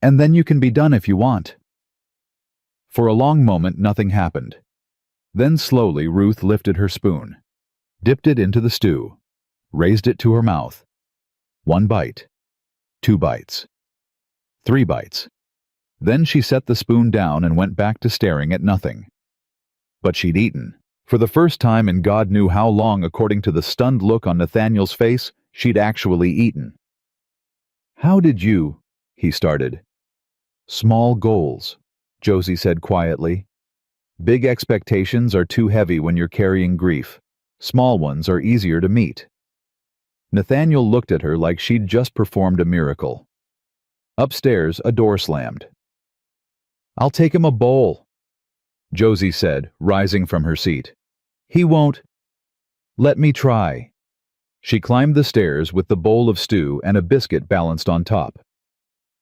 "And then you can be done if you want." For a long moment nothing happened. Then slowly Ruth lifted her spoon, dipped it into the stew, raised it to her mouth. 1 bite, 2 bites, 3 bites. Then she set the spoon down and went back to staring at nothing. But she'd eaten. For the first time in God knew how long, according to the stunned look on Nathaniel's face, she'd actually eaten. "How did you?" he started. "Small goals," Josie said quietly. "Big expectations are too heavy when you're carrying grief. Small ones are easier to meet." Nathaniel looked at her like she'd just performed a miracle. Upstairs, a door slammed. "I'll take him a bowl," Josie said, rising from her seat. "He won't." "Let me try." She climbed the stairs with the bowl of stew and a biscuit balanced on top.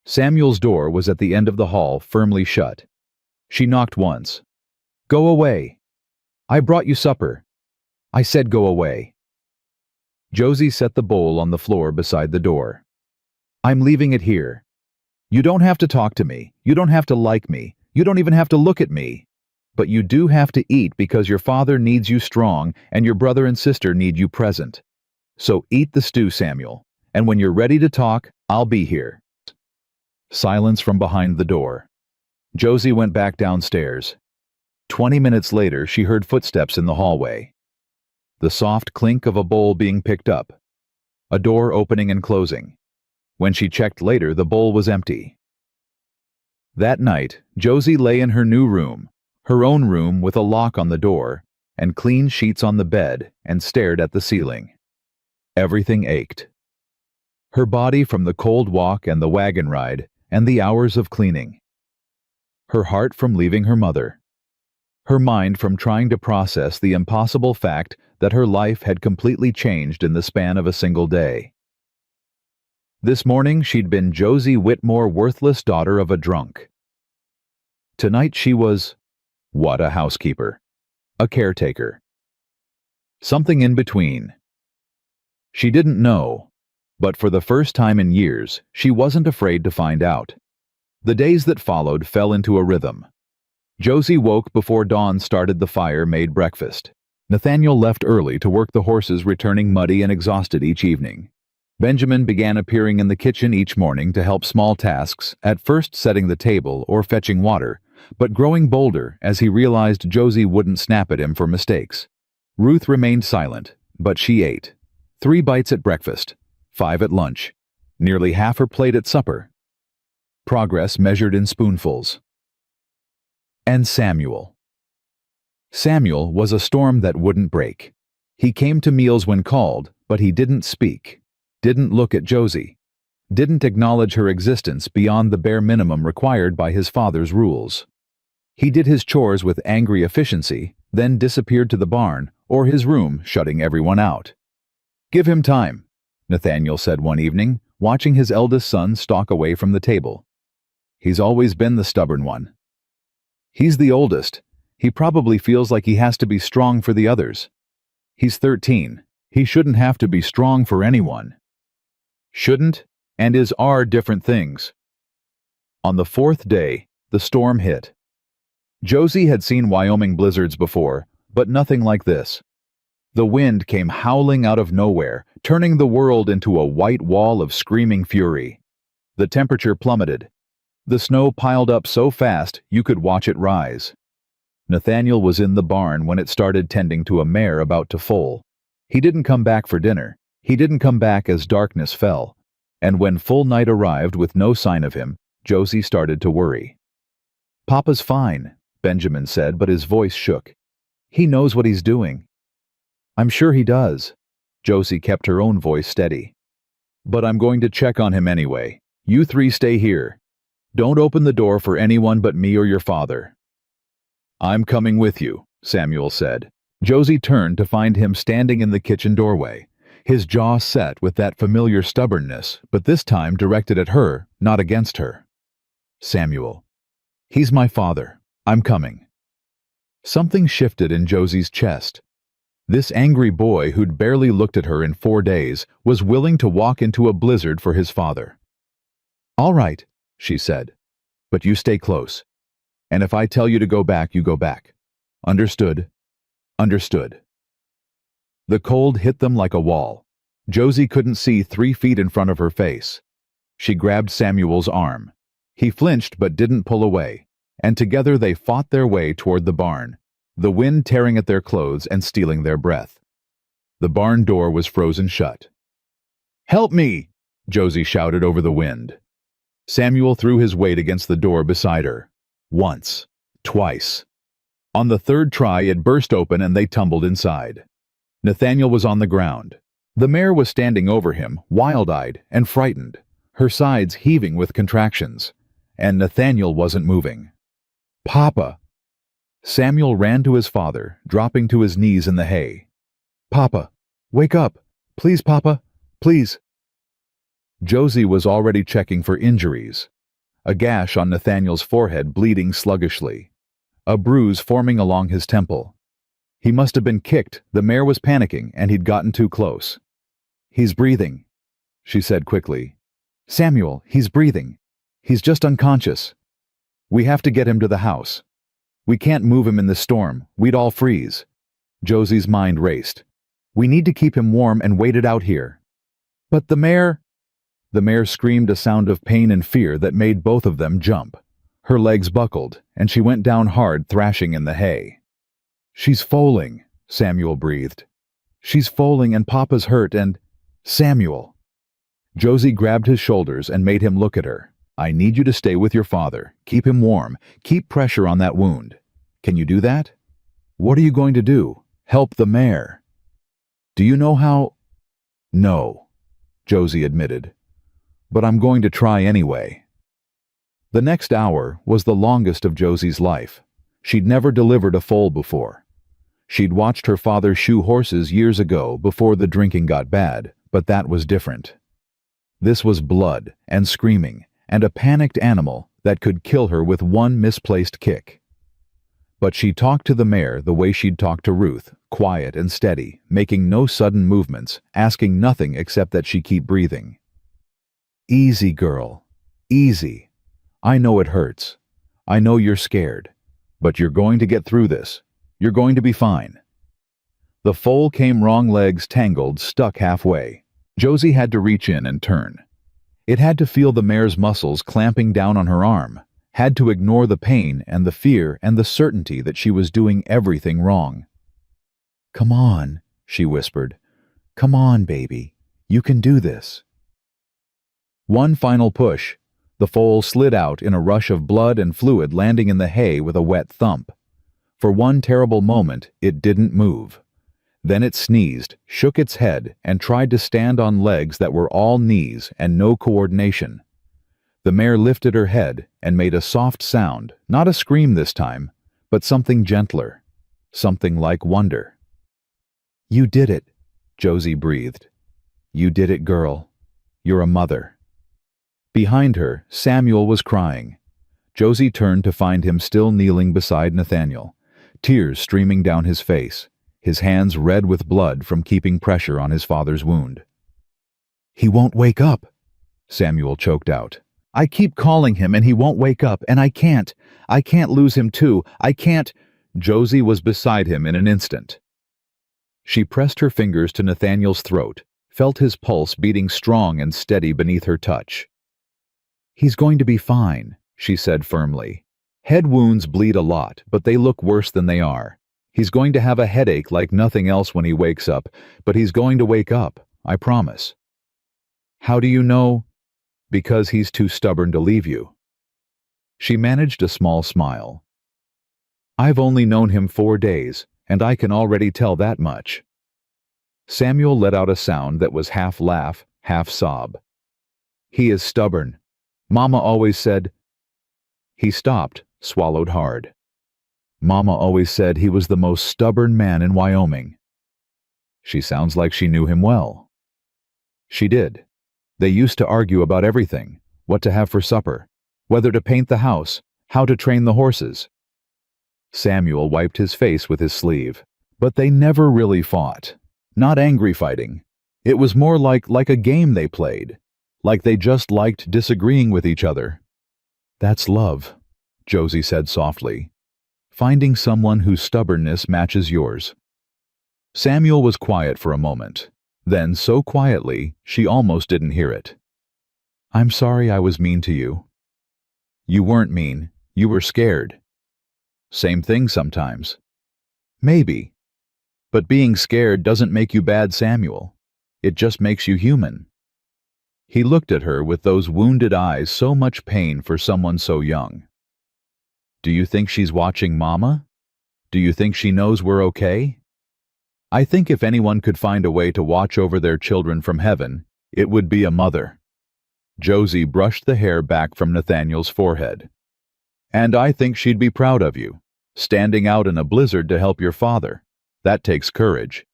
Samuel's door was at the end of the hall, firmly shut. She knocked once. "Go away. I brought you supper. I said go away." Josie set the bowl on the floor beside the door. "I'm leaving it here. You don't have to talk to me. You don't have to like me. You don't even have to look at me. But you do have to eat because your father needs you strong and your brother and sister need you present. So eat the stew, Samuel, and when you're ready to talk, I'll be here." Silence from behind the door. Josie went back downstairs. 20 minutes later, she heard footsteps in the hallway. The soft clink of a bowl being picked up. A door opening and closing. When she checked later, the bowl was empty. That night, Josie lay in her new room, her own room with a lock on the door, and clean sheets on the bed, and stared at the ceiling. Everything ached. Her body from the cold walk and the wagon ride, and the hours of cleaning. Her heart from leaving her mother. Her mind from trying to process the impossible fact that her life had completely changed in the span of a single day. This morning she'd been Josie Whitmore, worthless daughter of a drunk. Tonight she was, what, a housekeeper, a caretaker. Something in between. She didn't know, but for the first time in years, she wasn't afraid to find out. The days that followed fell into a rhythm. Josie woke before dawn, started the fire, made breakfast. Nathaniel left early to work the horses, returning muddy and exhausted each evening. Benjamin began appearing in the kitchen each morning to help small tasks, at first setting the table or fetching water, but growing bolder as he realized Josie wouldn't snap at him for mistakes. Ruth remained silent, but she ate. 3 bites at breakfast, 5 at lunch, nearly half her plate at supper. Progress measured in spoonfuls. And Samuel. Samuel was a storm that wouldn't break. He came to meals when called, but he didn't speak. Didn't look at Josie, didn't acknowledge her existence beyond the bare minimum required by his father's rules. He did his chores with angry efficiency, then disappeared to the barn or his room, shutting everyone out. "Give him time," Nathaniel said one evening, watching his eldest son stalk away from the table. "He's always been the stubborn one." He's the oldest. He probably feels like he has to be strong for the others. He's 13. He shouldn't have to be strong for anyone. Shouldn't and is are different things. On the fourth day, the storm hit. Josie had seen Wyoming blizzards before, but nothing like this. The wind came howling out of nowhere, turning the world into a white wall of screaming fury. The temperature plummeted. The snow piled up so fast you could watch it rise. Nathaniel was in the barn when it started tending to a mare about to foal. He didn't come back for dinner. He didn't come back as darkness fell. And when full night arrived with no sign of him, Josie started to worry. "Papa's fine," Benjamin said, but his voice shook. "He knows what he's doing." "I'm sure he does." Josie kept her own voice steady. "But I'm going to check on him anyway. You three stay here. Don't open the door for anyone but me or your father." "I'm coming with you," Samuel said. Josie turned to find him standing in the kitchen doorway, his jaw set with that familiar stubbornness, but this time directed at her, not against her. "Samuel. He's my father. I'm coming." Something shifted in Josie's chest. This angry boy who'd barely looked at her in 4 days was willing to walk into a blizzard for his father. "All right," she said, "but you stay close. And if I tell you to go back, you go back. Understood?" "Understood." The cold hit them like a wall. Josie couldn't see 3 feet in front of her face. She grabbed Samuel's arm. He flinched but didn't pull away, and together they fought their way toward the barn, the wind tearing at their clothes and stealing their breath. The barn door was frozen shut. "Help me!" Josie shouted over the wind. Samuel threw his weight against the door beside her. Once. Twice. On the third try, it burst open and they tumbled inside. Nathaniel was on the ground. The mare was standing over him, wild-eyed and frightened, her sides heaving with contractions, and Nathaniel wasn't moving. "Papa!" Samuel ran to his father, dropping to his knees in the hay. "Papa, wake up! Please, Papa, please!" Josie was already checking for injuries. A gash on Nathaniel's forehead bleeding sluggishly. A bruise forming along his temple. He must have been kicked, the mare was panicking, and he'd gotten too close. "He's breathing," she said quickly. "Samuel, he's breathing. He's just unconscious. We have to get him to the house. We can't move him in this storm. We'd all freeze." Josie's mind raced. "We need to keep him warm and wait it out here." "But the mare—" The mare screamed a sound of pain and fear that made both of them jump. Her legs buckled, and she went down hard, thrashing in the hay. "She's foaling," Samuel breathed. "She's foaling and Papa's hurt and— Samuel!" Josie grabbed his shoulders and made him look at her. "I need you to stay with your father. Keep him warm. Keep pressure on that wound. Can you do that? What are you going to do? Help the mare? Do you know how—" "No," Josie admitted. "But I'm going to try anyway." The next hour was the longest of Josie's life. She'd never delivered a foal before. She'd watched her father shoe horses years ago before the drinking got bad, but that was different. This was blood and screaming and a panicked animal that could kill her with one misplaced kick. But she talked to the mare the way she'd talked to Ruth, quiet and steady, making no sudden movements, asking nothing except that she keep breathing. "Easy, girl. Easy. I know it hurts. I know you're scared. But you're going to get through this. You're going to be fine." The foal came wrong legs tangled, stuck halfway. Josie had to reach in and turn. It had to feel the mare's muscles clamping down on her arm, had to ignore the pain and the fear and the certainty that she was doing everything wrong. "Come on," she whispered. "Come on, baby. You can do this." One final push. The foal slid out in a rush of blood and fluid, landing in the hay with a wet thump. For one terrible moment, it didn't move. Then it sneezed, shook its head, and tried to stand on legs that were all knees and no coordination. The mare lifted her head and made a soft sound, not a scream this time, but something gentler, something like wonder. "You did it," Josie breathed. "You did it, girl. You're a mother." Behind her, Samuel was crying. Josie turned to find him still kneeling beside Nathaniel, tears streaming down his face, his hands red with blood from keeping pressure on his father's wound. "He won't wake up," Samuel choked out. "I keep calling him and he won't wake up, and I can't. I can't lose him too. I can't." Josie was beside him in an instant. She pressed her fingers to Nathaniel's throat, felt his pulse beating strong and steady beneath her touch. "He's going to be fine," she said firmly. "Head wounds bleed a lot, but they look worse than they are. He's going to have a headache like nothing else when he wakes up, but he's going to wake up, I promise." "How do you know?" "Because he's too stubborn to leave you." She managed a small smile. "I've only known him 4 days, and I can already tell that much." Samuel let out a sound that was half laugh, half sob. "He is stubborn. Mama always said—" He stopped, swallowed hard. "Mama always said he was the most stubborn man in Wyoming." She sounds like she knew him well. She did. They used to argue about everything, what to have for supper, whether to paint the house, how to train the horses. Samuel wiped his face with his sleeve. But they never really fought. Not angry fighting. It was more like a game they played. Like they just liked disagreeing with each other. "That's love," Josie said softly. "Finding someone whose stubbornness matches yours." Samuel was quiet for a moment. Then, so quietly, she almost didn't hear it. "I'm sorry I was mean to you." "You weren't mean. You were scared." "Same thing sometimes." "Maybe. But being scared doesn't make you bad, Samuel. It just makes you human." He looked at her with those wounded eyes, so much pain for someone so young. "Do you think she's watching Mama? Do you think she knows we're okay?" "I think if anyone could find a way to watch over their children from heaven, it would be a mother." Josie brushed the hair back from Nathaniel's forehead. "And I think she'd be proud of you, standing out in a blizzard to help your father. That takes courage."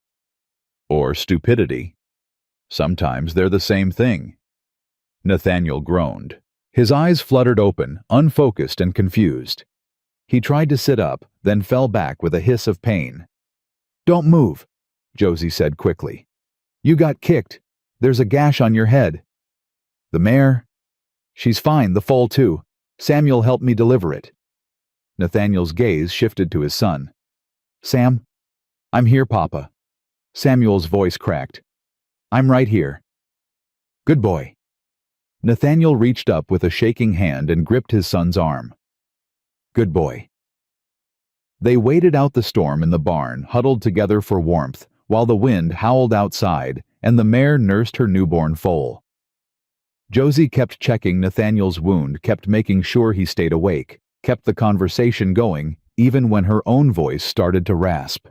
"Or stupidity. Sometimes they're the same thing." Nathaniel groaned. His eyes fluttered open, unfocused and confused. He tried to sit up, then fell back with a hiss of pain. "Don't move," Josie said quickly. "You got kicked. There's a gash on your head." "The mare?" "She's fine, the foal too. Samuel helped me deliver it." Nathaniel's gaze shifted to his son. "Sam?" "I'm here, Papa." Samuel's voice cracked. "I'm right here." "Good boy." Nathaniel reached up with a shaking hand and gripped his son's arm. "Good boy." They waited out the storm in the barn, huddled together for warmth, while the wind howled outside and the mare nursed her newborn foal. Josie kept checking Nathaniel's wound, kept making sure he stayed awake, kept the conversation going, even when her own voice started to rasp.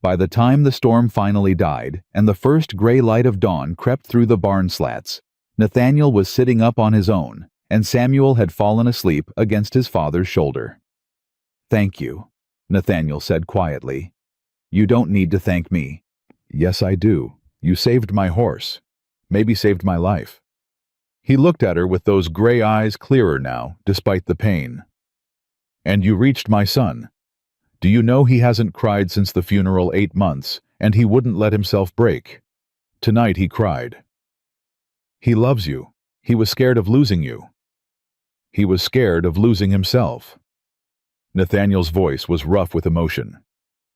By the time the storm finally died, and the first gray light of dawn crept through the barn slats, Nathaniel was sitting up on his own, and Samuel had fallen asleep against his father's shoulder. "Thank you," Nathaniel said quietly. "You don't need to thank me." "Yes, I do. You saved my horse. Maybe saved my life." He looked at her with those gray eyes clearer now, despite the pain. "And you reached my son. Do you know he hasn't cried since the funeral 8 months, and he wouldn't let himself break. Tonight he cried. He loves you. He was scared of losing you. He was scared of losing himself." Nathaniel's voice was rough with emotion.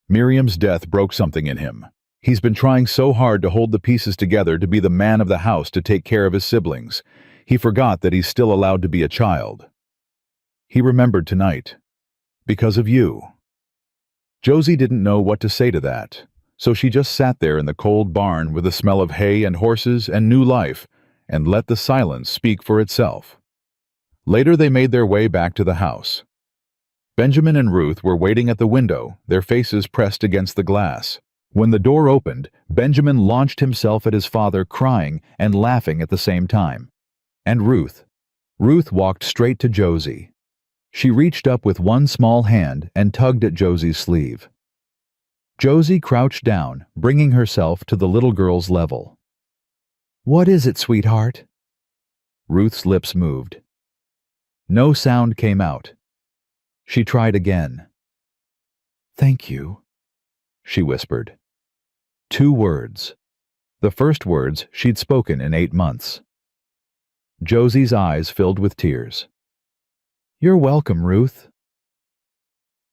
Miriam's death broke something in him. He's been trying so hard to hold the pieces together, to be the man of the house, to take care of his siblings. He forgot that he's still allowed to be a child. He remembered tonight. Because of you. Josie didn't know what to say to that, so she just sat there in the cold barn with the smell of hay and horses and new life, and let the silence speak for itself. Later they made their way back to the house. Benjamin and Ruth were waiting at the window, their faces pressed against the glass. When the door opened, Benjamin launched himself at his father, crying and laughing at the same time. And Ruth. Ruth walked straight to Josie. She reached up with one small hand and tugged at Josie's sleeve. Josie crouched down, bringing herself to the little girl's level. "What is it, sweetheart?" Ruth's lips moved. No sound came out. She tried again. "Thank you," she whispered. 2 words. The first words she'd spoken in 8 months. Josie's eyes filled with tears. "You're welcome, Ruth."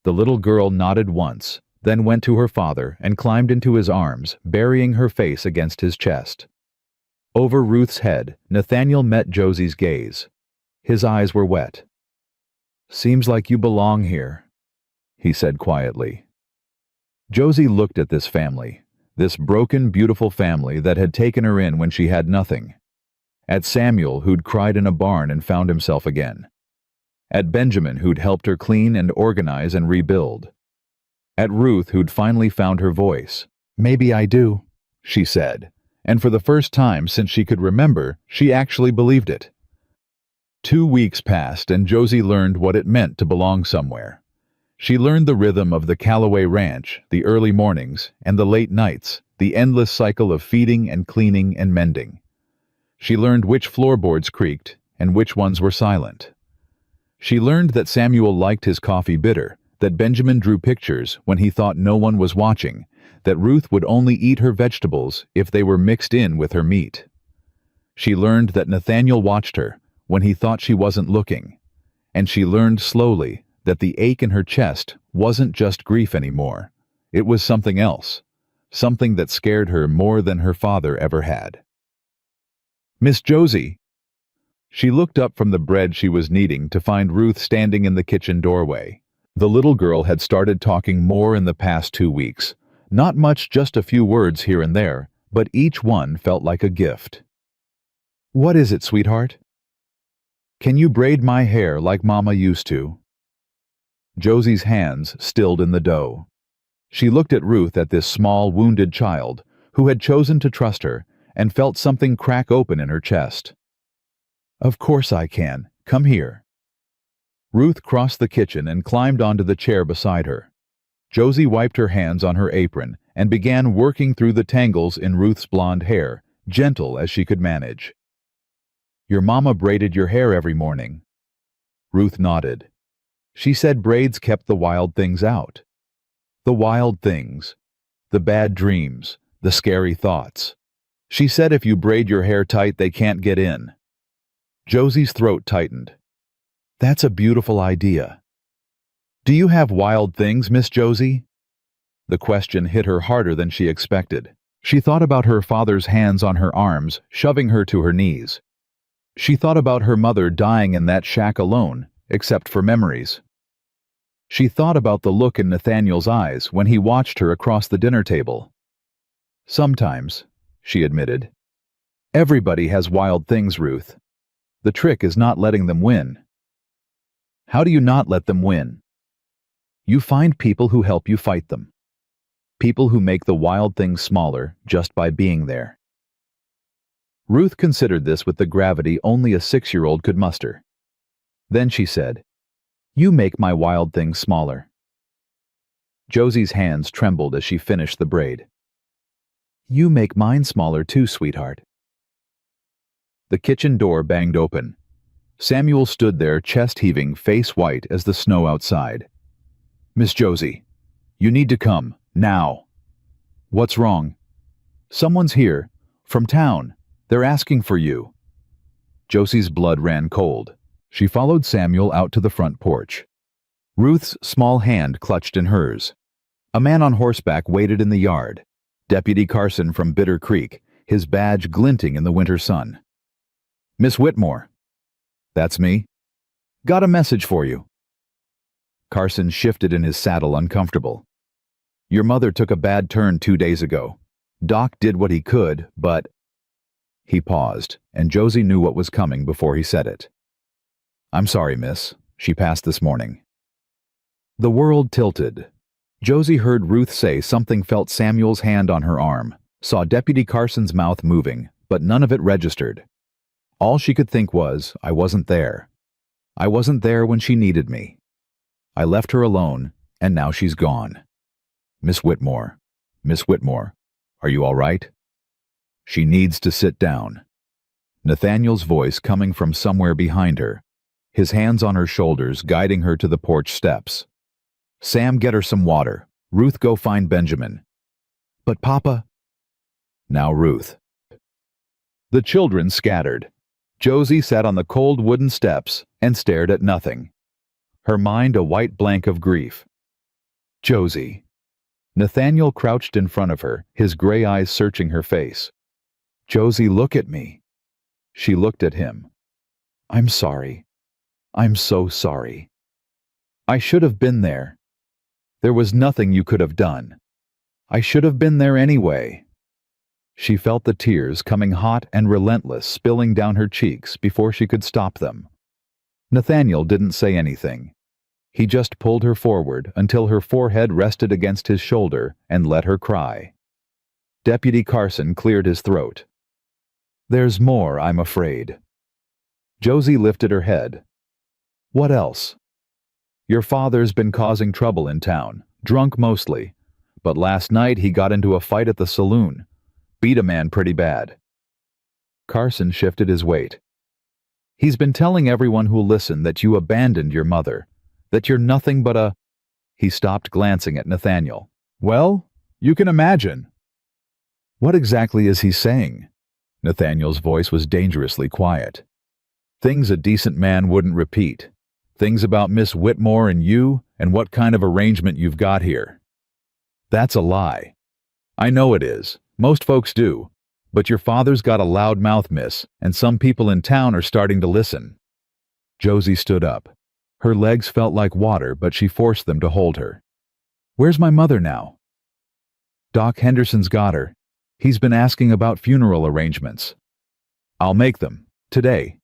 The little girl nodded once, then went to her father and climbed into his arms, burying her face against his chest. Over Ruth's head, Nathaniel met Josie's gaze. His eyes were wet. "Seems like you belong here," he said quietly. Josie looked at this family, this broken, beautiful family that had taken her in when she had nothing. At Samuel, who'd cried in a barn and found himself again. At Benjamin, who'd helped her clean and organize and rebuild. At Ruth, who'd finally found her voice. "Maybe I do," she said, and for the first time since she could remember, she actually believed it. 2 weeks passed and Josie learned what it meant to belong somewhere. She learned the rhythm of the Callaway Ranch, the early mornings, and the late nights, the endless cycle of feeding and cleaning and mending. She learned which floorboards creaked and which ones were silent. She learned that Samuel liked his coffee bitter, that Benjamin drew pictures when he thought no one was watching, that Ruth would only eat her vegetables if they were mixed in with her meat. She learned that Nathaniel watched her when he thought she wasn't looking, and she learned slowly that the ache in her chest wasn't just grief anymore. It was something else, something that scared her more than her father ever had. "Miss Josie." She looked up from the bread she was kneading to find Ruth standing in the kitchen doorway. The little girl had started talking more in the past 2 weeks. Not much, just a few words here and there, but each one felt like a gift. "What is it, sweetheart?" "Can you braid my hair like Mama used to?" Josie's hands stilled in the dough. She looked at Ruth, at this small, wounded child who had chosen to trust her, and felt something crack open in her chest. "Of course I can. Come here." Ruth crossed the kitchen and climbed onto the chair beside her. Josie wiped her hands on her apron and began working through the tangles in Ruth's blonde hair, gentle as she could manage. "Your mama braided your hair every morning." Ruth nodded. "She said braids kept the wild things out." The wild things. The bad dreams. The scary thoughts. "She said if you braid your hair tight, they can't get in." Josie's throat tightened. "That's a beautiful idea." "Do you have wild things, Miss Josie?" The question hit her harder than she expected. She thought about her father's hands on her arms, shoving her to her knees. She thought about her mother dying in that shack alone, except for memories. She thought about the look in Nathaniel's eyes when he watched her across the dinner table. "Sometimes," she admitted. "Everybody has wild things, Ruth. The trick is not letting them win." "How do you not let them win?" "You find people who help you fight them. People who make the wild things smaller just by being there." Ruth considered this with the gravity only a 6-year-old could muster. Then she said, "You make my wild things smaller." Josie's hands trembled as she finished the braid. "You make mine smaller too, sweetheart." The kitchen door banged open. Samuel stood there, chest heaving, face white as the snow outside. "Miss Josie, you need to come, now." "What's wrong?" "Someone's here, from town. They're asking for you." Josie's blood ran cold. She followed Samuel out to the front porch. Ruth's small hand clutched in hers. A man on horseback waited in the yard. Deputy Carson from Bitter Creek, his badge glinting in the winter sun. "Miss Whitmore." "That's me." "Got a message for you." Carson shifted in his saddle, uncomfortable. "Your mother took a bad turn 2 days ago. Doc did what he could, but—" He paused, and Josie knew what was coming before he said it. "I'm sorry, miss. She passed this morning." The world tilted. Josie heard Ruth say something, felt Samuel's hand on her arm, saw Deputy Carson's mouth moving, but none of it registered. All she could think was, I wasn't there. I wasn't there when she needed me. I left her alone, and now she's gone. Miss Whitmore, are you all right?" "She needs to sit down." Nathaniel's voice coming from somewhere behind her. his hands on her shoulders, guiding her to the porch steps. "Sam, get her some water. Ruth, go find Benjamin." "But Papa—" Now Ruth. The children scattered. Josie sat on the cold wooden steps and stared at nothing, her mind a white blank of grief. "Josie." Nathaniel crouched in front of her, his gray eyes searching her face. "Josie, look at me." She looked at him. "I'm sorry. I'm so sorry. I should have been there. There was nothing you could have done. I should have been there anyway." She felt the tears coming hot and relentless, spilling down her cheeks before she could stop them. Nathaniel didn't say anything. He just pulled her forward until her forehead rested against his shoulder and let her cry. Deputy Carson cleared his throat. "There's more, I'm afraid." Josie lifted her head. "What else?" "Your father's been causing trouble in town, drunk mostly, but last night he got into a fight at the saloon. Beat a man pretty bad." Carson shifted his weight. "He's been telling everyone who'll listen that you abandoned your mother, that you're nothing but a—" He stopped, glancing at Nathaniel. "Well, you can imagine." "What exactly is he saying?" Nathaniel's voice was dangerously quiet. "Things a decent man wouldn't repeat. Things about Miss Whitmore and you and what kind of arrangement you've got here." "That's a lie." "I know it is. Most folks do. But your father's got a loud mouth, miss, and some people in town are starting to listen." Josie stood up. Her legs felt like water, but she forced them to hold her. "Where's my mother now?" "Doc Henderson's got her. He's been asking about funeral arrangements." "I'll make them. Today."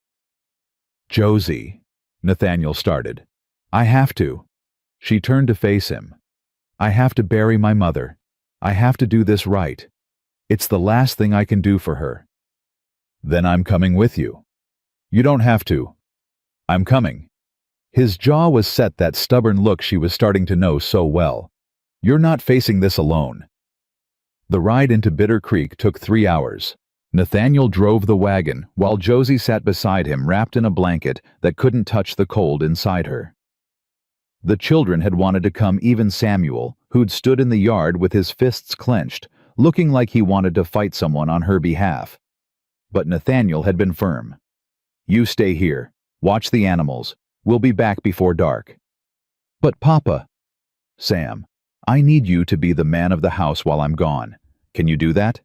"Josie," Nathaniel started. "I have to." She turned to face him. "I have to bury my mother. I have to do this right. It's the last thing I can do for her." "Then I'm coming with you." "You don't have to." "I'm coming." His jaw was set, that stubborn look she was starting to know so well. "You're not facing this alone." The ride into Bitter Creek took 3 hours. Nathaniel drove the wagon, while Josie sat beside him, wrapped in a blanket that couldn't touch the cold inside her. The children had wanted to come, even Samuel, who'd stood in the yard with his fists clenched, looking like he wanted to fight someone on her behalf. But Nathaniel had been firm. "You stay here. Watch the animals. We'll be back before dark." "But Papa—" "Sam, I need you to be the man of the house while I'm gone. Can you do that?"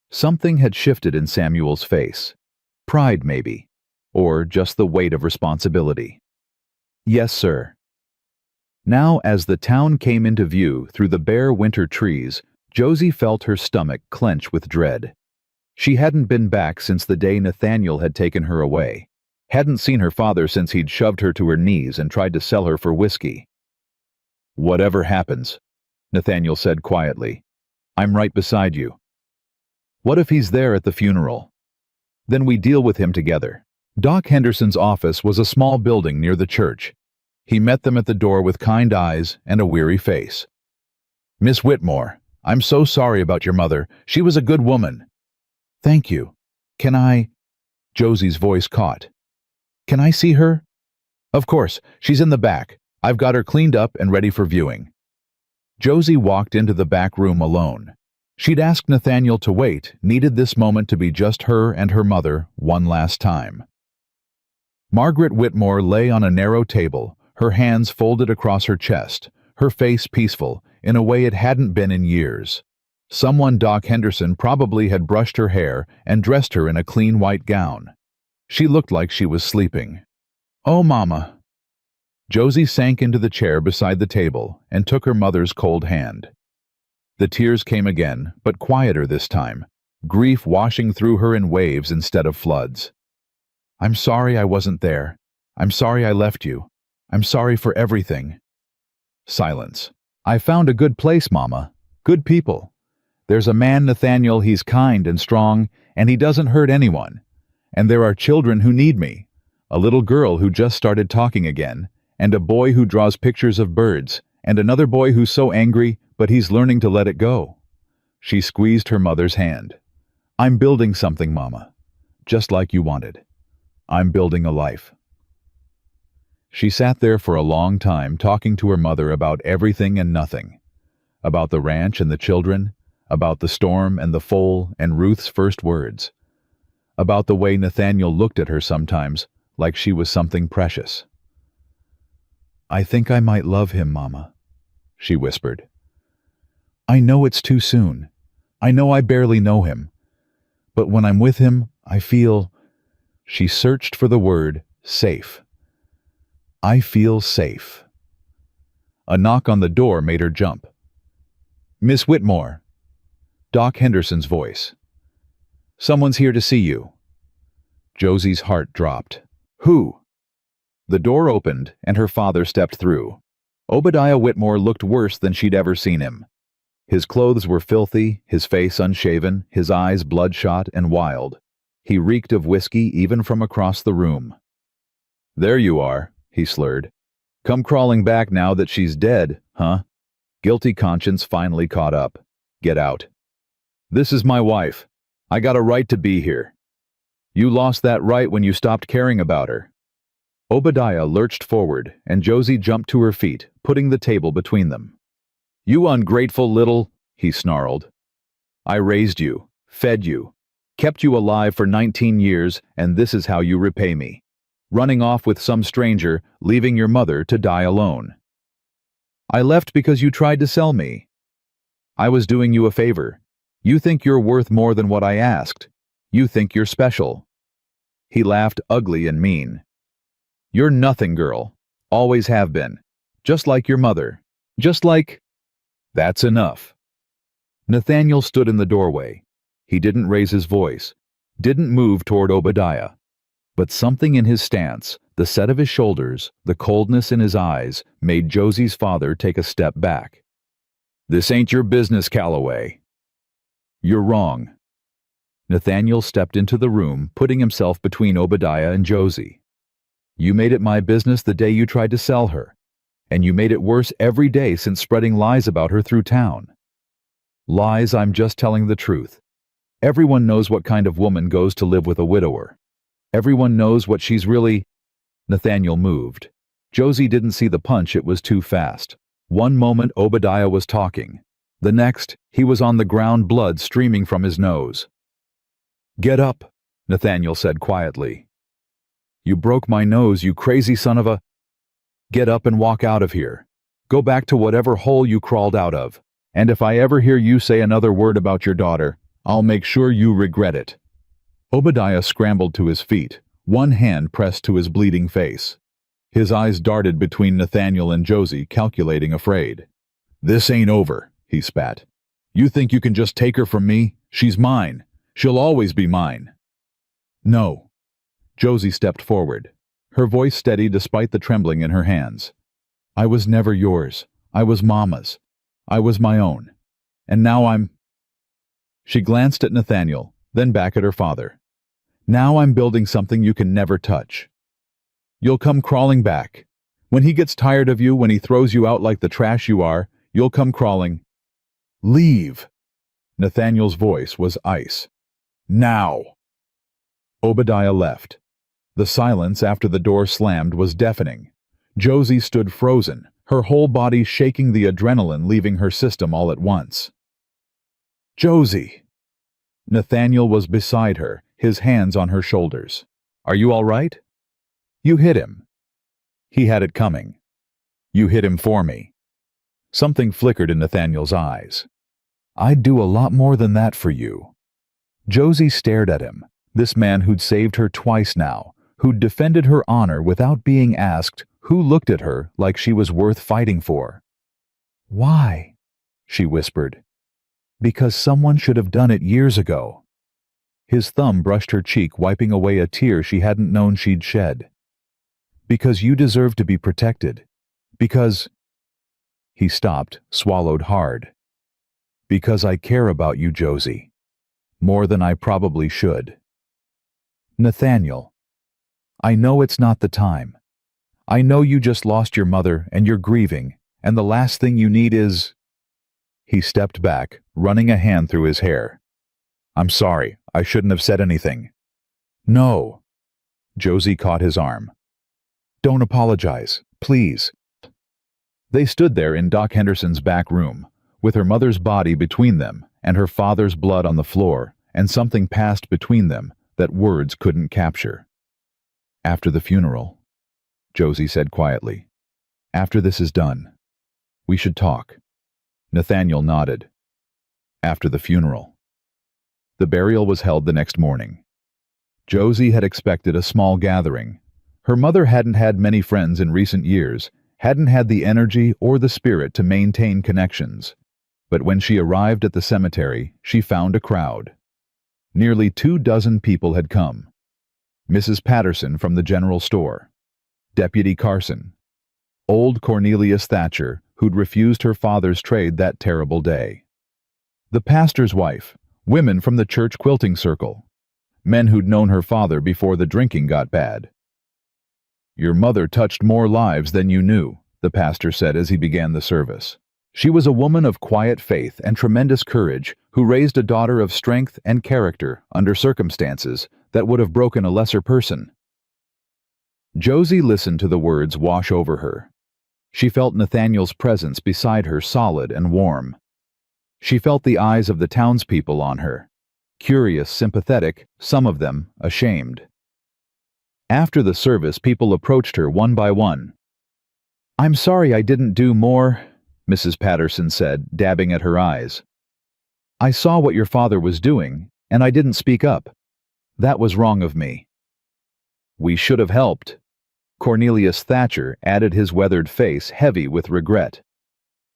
Something had shifted in Samuel's face. Pride, maybe. Or just the weight of responsibility. "Yes, sir." Now, as the town came into view through the bare winter trees, Josie felt her stomach clench with dread. She hadn't been back since the day Nathaniel had taken her away. Hadn't seen her father since he'd shoved her to her knees and tried to sell her for whiskey. "Whatever happens," Nathaniel said quietly, "I'm right beside you." "What if he's there at the funeral?" "Then we deal with him together." Doc Henderson's office was a small building near the church. He met them at the door with kind eyes and a weary face. "Miss Whitmore, I'm so sorry about your mother. She was a good woman." "Thank you. Can I—" Josie's voice caught. "Can I see her?" "Of course. She's in the back. I've got her cleaned up and ready for viewing." Josie walked into the back room alone. She'd asked Nathaniel to wait, needed this moment to be just her and her mother one last time. Margaret Whitmore lay on a narrow table, her hands folded across her chest, her face peaceful, in a way it hadn't been in years. Someone Doc Henderson probably had brushed her hair and dressed her in a clean white gown. She looked like she was sleeping. "Oh, Mama." Josie sank into the chair beside the table and took her mother's cold hand. The tears came again, but quieter this time, grief washing through her in waves instead of floods. "I'm sorry I wasn't there. I'm sorry I left you. I'm sorry for everything." Silence. "I found a good place, Mama. Good people. There's a man, Nathaniel, he's kind and strong, and he doesn't hurt anyone. And there are children who need me. A little girl who just started talking again, and a boy who draws pictures of birds, and another boy who's so angry, but he's learning to let it go." She squeezed her mother's hand. "I'm building something, Mama. Just like you wanted. I'm building a life." She sat there for a long time talking to her mother about everything and nothing. About the ranch and the children, about the storm and the foal and Ruth's first words. About the way Nathaniel looked at her sometimes, like she was something precious. "I think I might love him, Mama," she whispered. "I know it's too soon. I know I barely know him. But when I'm with him, I feel—" She searched for the word, safe. "I feel safe." A knock on the door made her jump. "Miss Whitmore." Doc Henderson's voice. "Someone's here to see you." Josie's heart dropped. "Who?" The door opened, and her father stepped through. Obadiah Whitmore looked worse than she'd ever seen him. His clothes were filthy, his face unshaven, his eyes bloodshot and wild. He reeked of whiskey even from across the room. "There you are," he slurred. "Come crawling back now that she's dead, huh?" Guilty conscience finally caught up. "Get out." "This is my wife. I got a right to be here." "You lost that right when you stopped caring about her." Obadiah lurched forward, and Josie jumped to her feet, putting the table between them. "You ungrateful little—" he snarled. "I raised you, fed you, kept you alive for 19 years, and this is how you repay me. Running off with some stranger, leaving your mother to die alone. I left because you tried to sell me. I was doing you a favor. You think you're worth more than what I asked. You think you're special." He laughed ugly and mean. "You're nothing, girl. Always have been. Just like your mother. Just like—" "That's enough." Nathaniel stood in the doorway. He didn't raise his voice, didn't move toward Obadiah. But something in his stance, the set of his shoulders, the coldness in his eyes, made Josie's father take a step back. "This ain't your business, Calloway." "You're wrong." Nathaniel stepped into the room, putting himself between Obadiah and Josie. "You made it my business the day you tried to sell her. And you made it worse every day since spreading lies about her through town." "Lies, I'm just telling the truth. Everyone knows what kind of woman goes to live with a widower. Everyone knows what she's really—" Nathaniel moved. Josie didn't see the punch, it was too fast. One moment Obadiah was talking. The next, he was on the ground, blood streaming from his nose. "Get up," Nathaniel said quietly. "You broke my nose, you crazy son of a—" "Get up and walk out of here. Go back to whatever hole you crawled out of. And if I ever hear you say another word about your daughter, I'll make sure you regret it." Obadiah scrambled to his feet, one hand pressed to his bleeding face. His eyes darted between Nathaniel and Josie, calculating, afraid. "This ain't over," he spat. "You think you can just take her from me? She's mine. She'll always be mine." "No." Josie stepped forward, her voice steady despite the trembling in her hands. "I was never yours. I was Mama's. I was my own. And now I'm—" She glanced at Nathaniel, then back at her father. "Now I'm building something you can never touch. You'll come crawling back. When he gets tired of you, when he throws you out like the trash you are, you'll come crawling—" "Leave!" Nathaniel's voice was ice. "Now!" Obadiah left. The silence after the door slammed was deafening. Josie stood frozen, her whole body shaking, the adrenaline leaving her system all at once. "Josie!" Nathaniel was beside her, his hands on her shoulders. "Are you all right? You hit him." He had it coming. "You hit him for me." Something flickered in Nathaniel's eyes. "I'd do a lot more than that for you." Josie stared at him, this man who'd saved her twice now, who'd defended her honor without being asked, who looked at her like she was worth fighting for. "Why?" she whispered. "Because someone should have done it years ago." His thumb brushed her cheek, wiping away a tear she hadn't known she'd shed. "Because you deserve to be protected. Because—" He stopped, swallowed hard. "Because I care about you, Josie. More than I probably should." "Nathaniel, I know it's not the time. I know you just lost your mother and you're grieving, and the last thing you need is—" He stepped back, running a hand through his hair. "I'm sorry, I shouldn't have said anything." "No." Josie caught his arm. Don't apologize, please." They stood there in Doc Henderson's back room, with her mother's body between them and her father's blood on the floor, and something passed between them that words couldn't capture. "After the funeral," Josie said quietly. "After this is done, we should talk." Nathaniel nodded. After the funeral. The burial was held the next morning. Josie had expected a small gathering. Her mother hadn't had many friends in recent years, hadn't had the energy or the spirit to maintain connections. But when she arrived at the cemetery, she found a crowd. Nearly 24 people had come. Mrs. Patterson from the general store, Deputy Carson, old Cornelius Thatcher, who'd refused her father's trade that terrible day, the pastor's wife, women from the church quilting circle, men who'd known her father before the drinking got bad. "Your mother touched more lives than you knew," the pastor said as he began the service. "She was a woman of quiet faith and tremendous courage who raised a daughter of strength and character under circumstances that would have broken a lesser person." Josie listened to the words wash over her. She felt Nathaniel's presence beside her solid and warm. She felt the eyes of the townspeople on her, curious, sympathetic, some of them ashamed. After the service, people approached her one by one. "I'm sorry I didn't do more," Mrs. Patterson said, dabbing at her eyes. "I saw what your father was doing, and I didn't speak up. That was wrong of me." "We should have helped." Cornelius Thatcher added, his weathered face heavy with regret.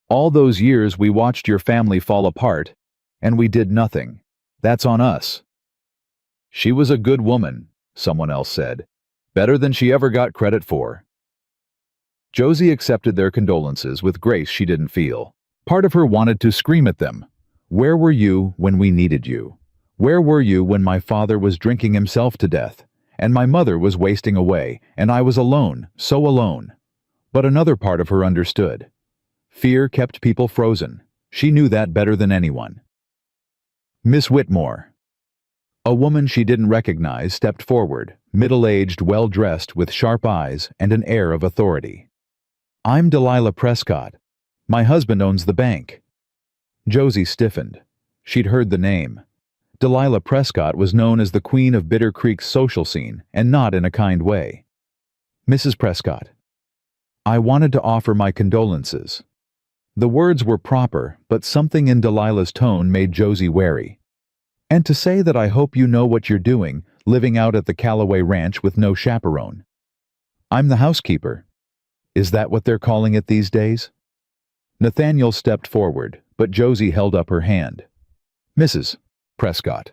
"All those years we watched your family fall apart, and we did nothing. That's on us." "She was a good woman," someone else said. "Better than she ever got credit for." Josie accepted their condolences with grace she didn't feel. Part of her wanted to scream at them. "Where were you when we needed you? Where were you when my father was drinking himself to death, and my mother was wasting away, and I was alone, so alone?" But another part of her understood. Fear kept people frozen. She knew that better than anyone. Miss Whitmore. A woman she didn't recognize stepped forward, middle-aged, well-dressed, with sharp eyes and an air of authority. "I'm Delilah Prescott. My husband owns the bank." Josie stiffened. She'd heard the name. Delilah Prescott was known as the queen of Bitter Creek's social scene, and not in a kind way. "Mrs. Prescott, I wanted to offer my condolences." The words were proper, but something in Delilah's tone made Josie wary. "And to say that I hope you know what you're doing, living out at the Callaway Ranch with no chaperone. I'm the housekeeper. Is that what they're calling it these days?" Nathaniel stepped forward, but Josie held up her hand. "Mrs. Prescott,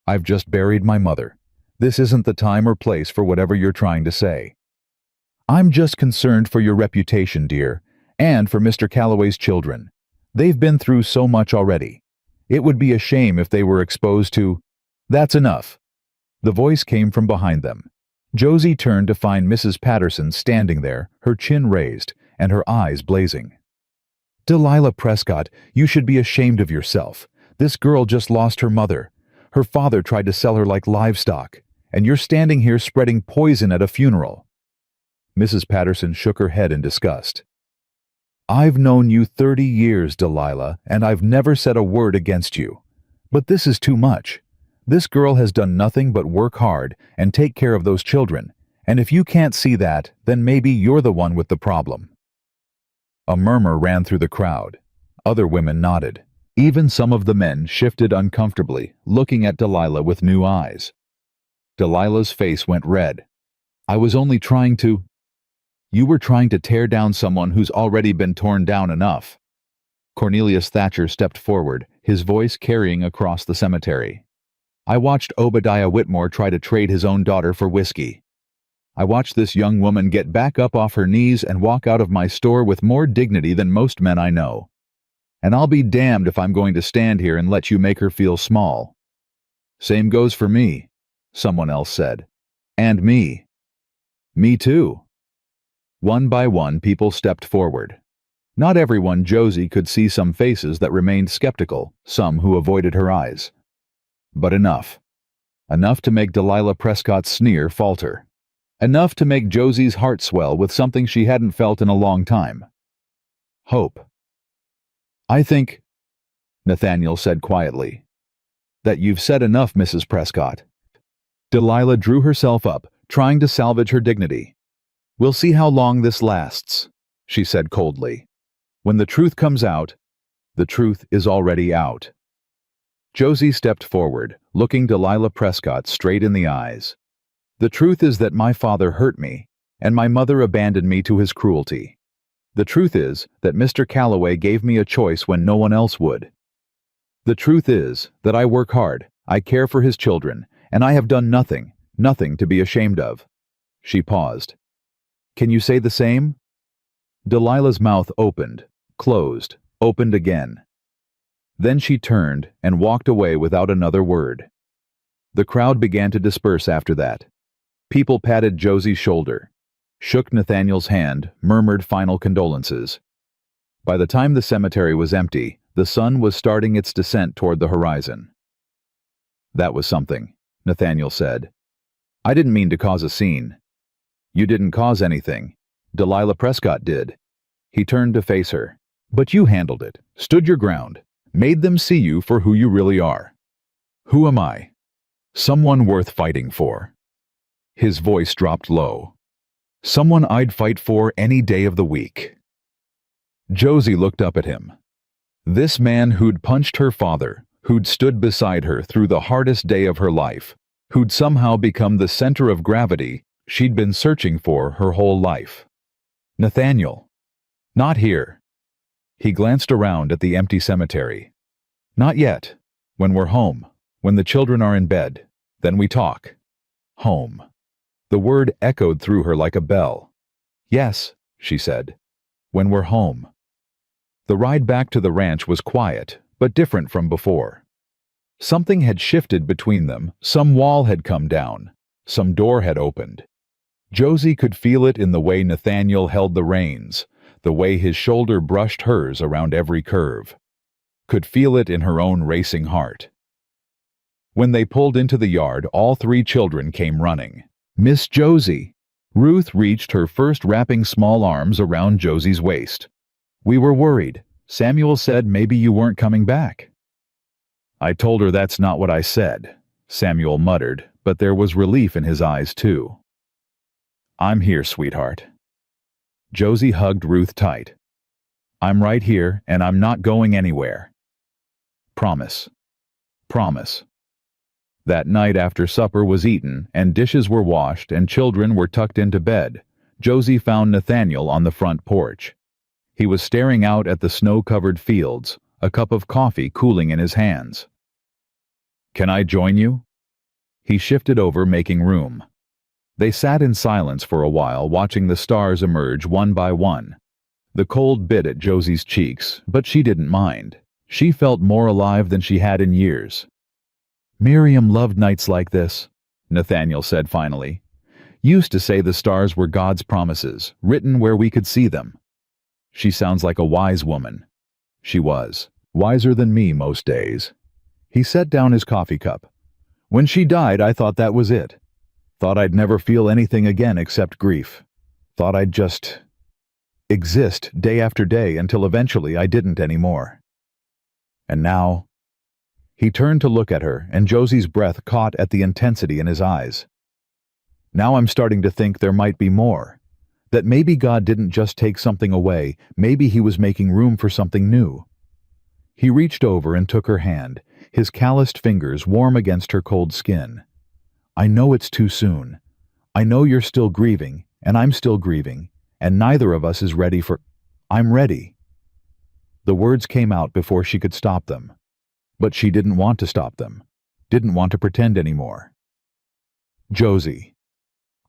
I've just buried my mother. This isn't the time or place for whatever you're trying to say. I'm just concerned for your reputation, dear, and for Mr. Callaway's children. They've been through so much already. It would be a shame if they were exposed to—" "That's enough." The voice came from behind them. Josie turned to find Mrs. Patterson standing there, her chin raised and her eyes blazing. "Delilah Prescott, you should be ashamed of yourself. This girl just lost her mother. Her father tried to sell her like livestock, and you're standing here spreading poison at a funeral." Mrs. Patterson shook her head in disgust. "I've known you 30 years, Delilah, and I've never said a word against you. But this is too much. This girl has done nothing but work hard and take care of those children, and if you can't see that, then maybe you're the one with the problem." A murmur ran through the crowd. Other women nodded. Even some of the men shifted uncomfortably, looking at Delilah with new eyes. Delilah's face went red. "I was only trying to—" "You were trying to tear down someone who's already been torn down enough." Cornelius Thatcher stepped forward, his voice carrying across the cemetery. "I watched Obadiah Whitmore try to trade his own daughter for whiskey. I watched this young woman get back up off her knees and walk out of my store with more dignity than most men I know. And I'll be damned if I'm going to stand here and let you make her feel small." "Same goes for me," someone else said. "And me." "Me too." One by one, people stepped forward. Not everyone. Josie could see some faces that remained skeptical, some who avoided her eyes. But enough. Enough to make Delilah Prescott's sneer falter. Enough to make Josie's heart swell with something she hadn't felt in a long time. Hope. "I think," Nathaniel said quietly, "that you've said enough, Mrs. Prescott." Delilah drew herself up, trying to salvage her dignity. "We'll see how long this lasts," she said coldly. "When the truth comes out, the truth is already out." Josie stepped forward, looking Delilah Prescott straight in the eyes. "The truth is that my father hurt me, and my mother abandoned me to his cruelty. The truth is that Mr. Calloway gave me a choice when no one else would. The truth is that I work hard, I care for his children, and I have done nothing to be ashamed of." She paused. "Can you say the same?" Delilah's mouth opened, closed, opened again. Then she turned and walked away without another word. The crowd began to disperse after that. People patted Josie's shoulder, shook Nathaniel's hand, murmured final condolences. By the time the cemetery was empty, the sun was starting its descent toward the horizon. "That was something," Nathaniel said. "I didn't mean to cause a scene." "You didn't cause anything. Delilah Prescott did." He turned to face her. "But you handled it, stood your ground, made them see you for who you really are." "Who am I?" "Someone worth fighting for." His voice dropped low. "Someone I'd fight for any day of the week." Josie looked up at him. This man who'd punched her father, who'd stood beside her through the hardest day of her life, who'd somehow become the center of gravity she'd been searching for her whole life. "Nathaniel." "Not here." He glanced around at the empty cemetery. "Not yet. When we're home, when the children are in bed, then we talk." Home. The word echoed through her like a bell. "Yes," she said. "When we're home." The ride back to the ranch was quiet, but different from before. Something had shifted between them, some wall had come down, some door had opened. Josie could feel it in the way Nathaniel held the reins, the way his shoulder brushed hers around every curve. Could feel it in her own racing heart. When they pulled into the yard, all three children came running. "Miss Josie!" Ruth reached her first, wrapping small arms around Josie's waist. "We were worried. Samuel said maybe you weren't coming back." "I told her that's not what I said," Samuel muttered, but there was relief in his eyes too. "I'm here, sweetheart." Josie hugged Ruth tight. "I'm right here, and I'm not going anywhere." "Promise." "Promise." That night after supper was eaten, and dishes were washed, and children were tucked into bed, Josie found Nathaniel on the front porch. He was staring out at the snow-covered fields, a cup of coffee cooling in his hands. "Can I join you?" He shifted over, making room. They sat in silence for a while, watching the stars emerge one by one. The cold bit at Josie's cheeks, but she didn't mind. She felt more alive than she had in years. "Miriam loved nights like this," Nathaniel said finally. "Used to say the stars were God's promises, written where we could see them." "She sounds like a wise woman." She was. Wiser than me most days. He set down his coffee cup. "When she died, I thought that was it. Thought I'd never feel anything again except grief. Thought I'd just exist day after day until eventually I didn't anymore. And now—" He turned to look at her, and Josie's breath caught at the intensity in his eyes. "Now I'm starting to think there might be more. That maybe God didn't just take something away, maybe he was making room for something new." He reached over and took her hand, his calloused fingers warm against her cold skin. "I know it's too soon. I know you're still grieving, and I'm still grieving, and neither of us is ready for— I'm ready." The words came out before she could stop them. But she didn't want to stop them, didn't want to pretend anymore. "Josie,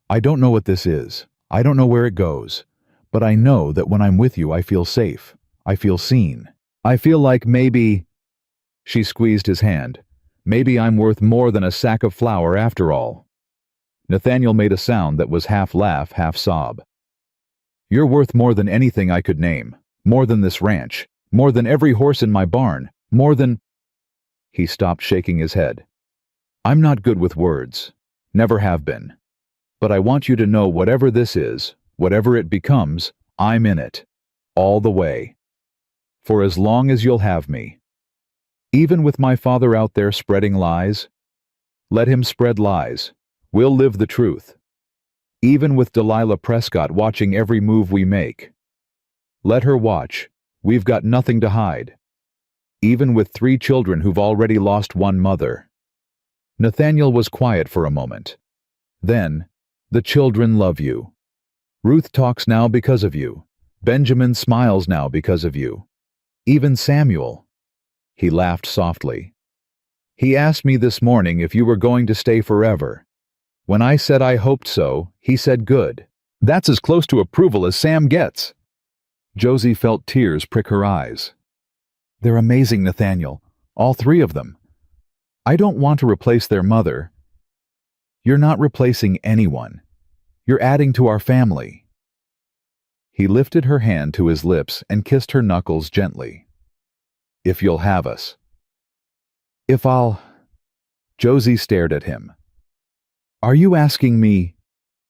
I don't know what this is. I don't know where it goes, but I know that when I'm with you I feel safe. I feel seen. I feel like maybe—" She squeezed his hand. "Maybe I'm worth more than a sack of flour after all." Nathaniel made a sound that was half laugh, half sob. "You're worth more than anything I could name. More than this ranch. More than every horse in my barn. More than—" He stopped, shaking his head. "I'm not good with words. Never have been. But I want you to know whatever this is, whatever it becomes, I'm in it. All the way. For as long as you'll have me. Even with my father out there spreading lies, let him spread lies. We'll live the truth. Even with Delilah Prescott watching every move we make. Let her watch. We've got nothing to hide. Even with 3 children who've already lost one mother. Nathaniel was quiet for a moment. Then, the children love you. Ruth talks now because of you. Benjamin smiles now because of you. Even Samuel. He laughed softly. He asked me this morning if you were going to stay forever. When I said I hoped so, he said good. That's as close to approval as Sam gets. Josie felt tears prick her eyes. They're amazing, Nathaniel. All 3 of them. I don't want to replace their mother. You're not replacing anyone. You're adding to our family. He lifted her hand to his lips and kissed her knuckles gently. If you'll have us. If I'll... Josie stared at him. Are you asking me?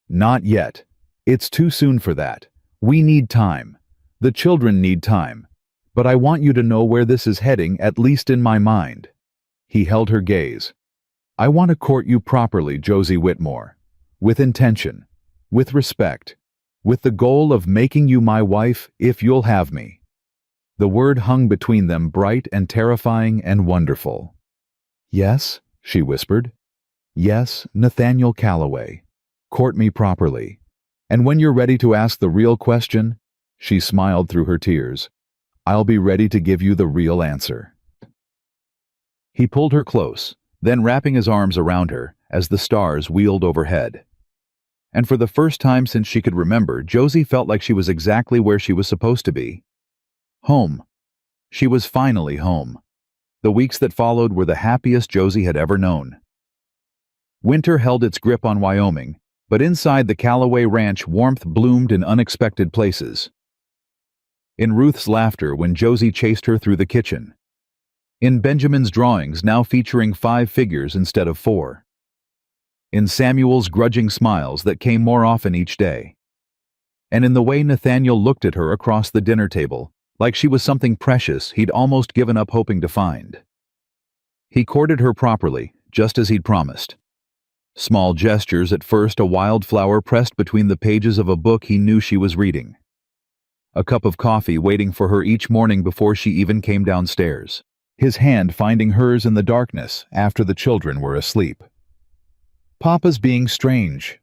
Not yet. It's too soon for that. We need time. The children need time. But I want you to know where this is heading, at least in my mind. He held her gaze. I want to court you properly, Josie Whitmore. With intention. With respect. With the goal of making you my wife, if you'll have me. The word hung between them, bright and terrifying and wonderful. Yes, she whispered. Yes, Nathaniel Calloway. Court me properly. And when you're ready to ask the real question, she smiled through her tears, I'll be ready to give you the real answer. He pulled her close, then wrapping his arms around her as the stars wheeled overhead. And for the first time since she could remember, Josie felt like she was exactly where she was supposed to be. Home. She was finally home. The weeks that followed were the happiest Josie had ever known. Winter held its grip on Wyoming, but inside the Calloway Ranch warmth bloomed in unexpected places. In Ruth's laughter when Josie chased her through the kitchen. In Benjamin's drawings now featuring 5 figures instead of 4. In Samuel's grudging smiles that came more often each day. And in the way Nathaniel looked at her across the dinner table, like she was something precious he'd almost given up hoping to find. He courted her properly, just as he'd promised. Small gestures, at first a wildflower pressed between the pages of a book he knew she was reading. A cup of coffee waiting for her each morning before she even came downstairs. His hand finding hers in the darkness after the children were asleep. Papa's being strange.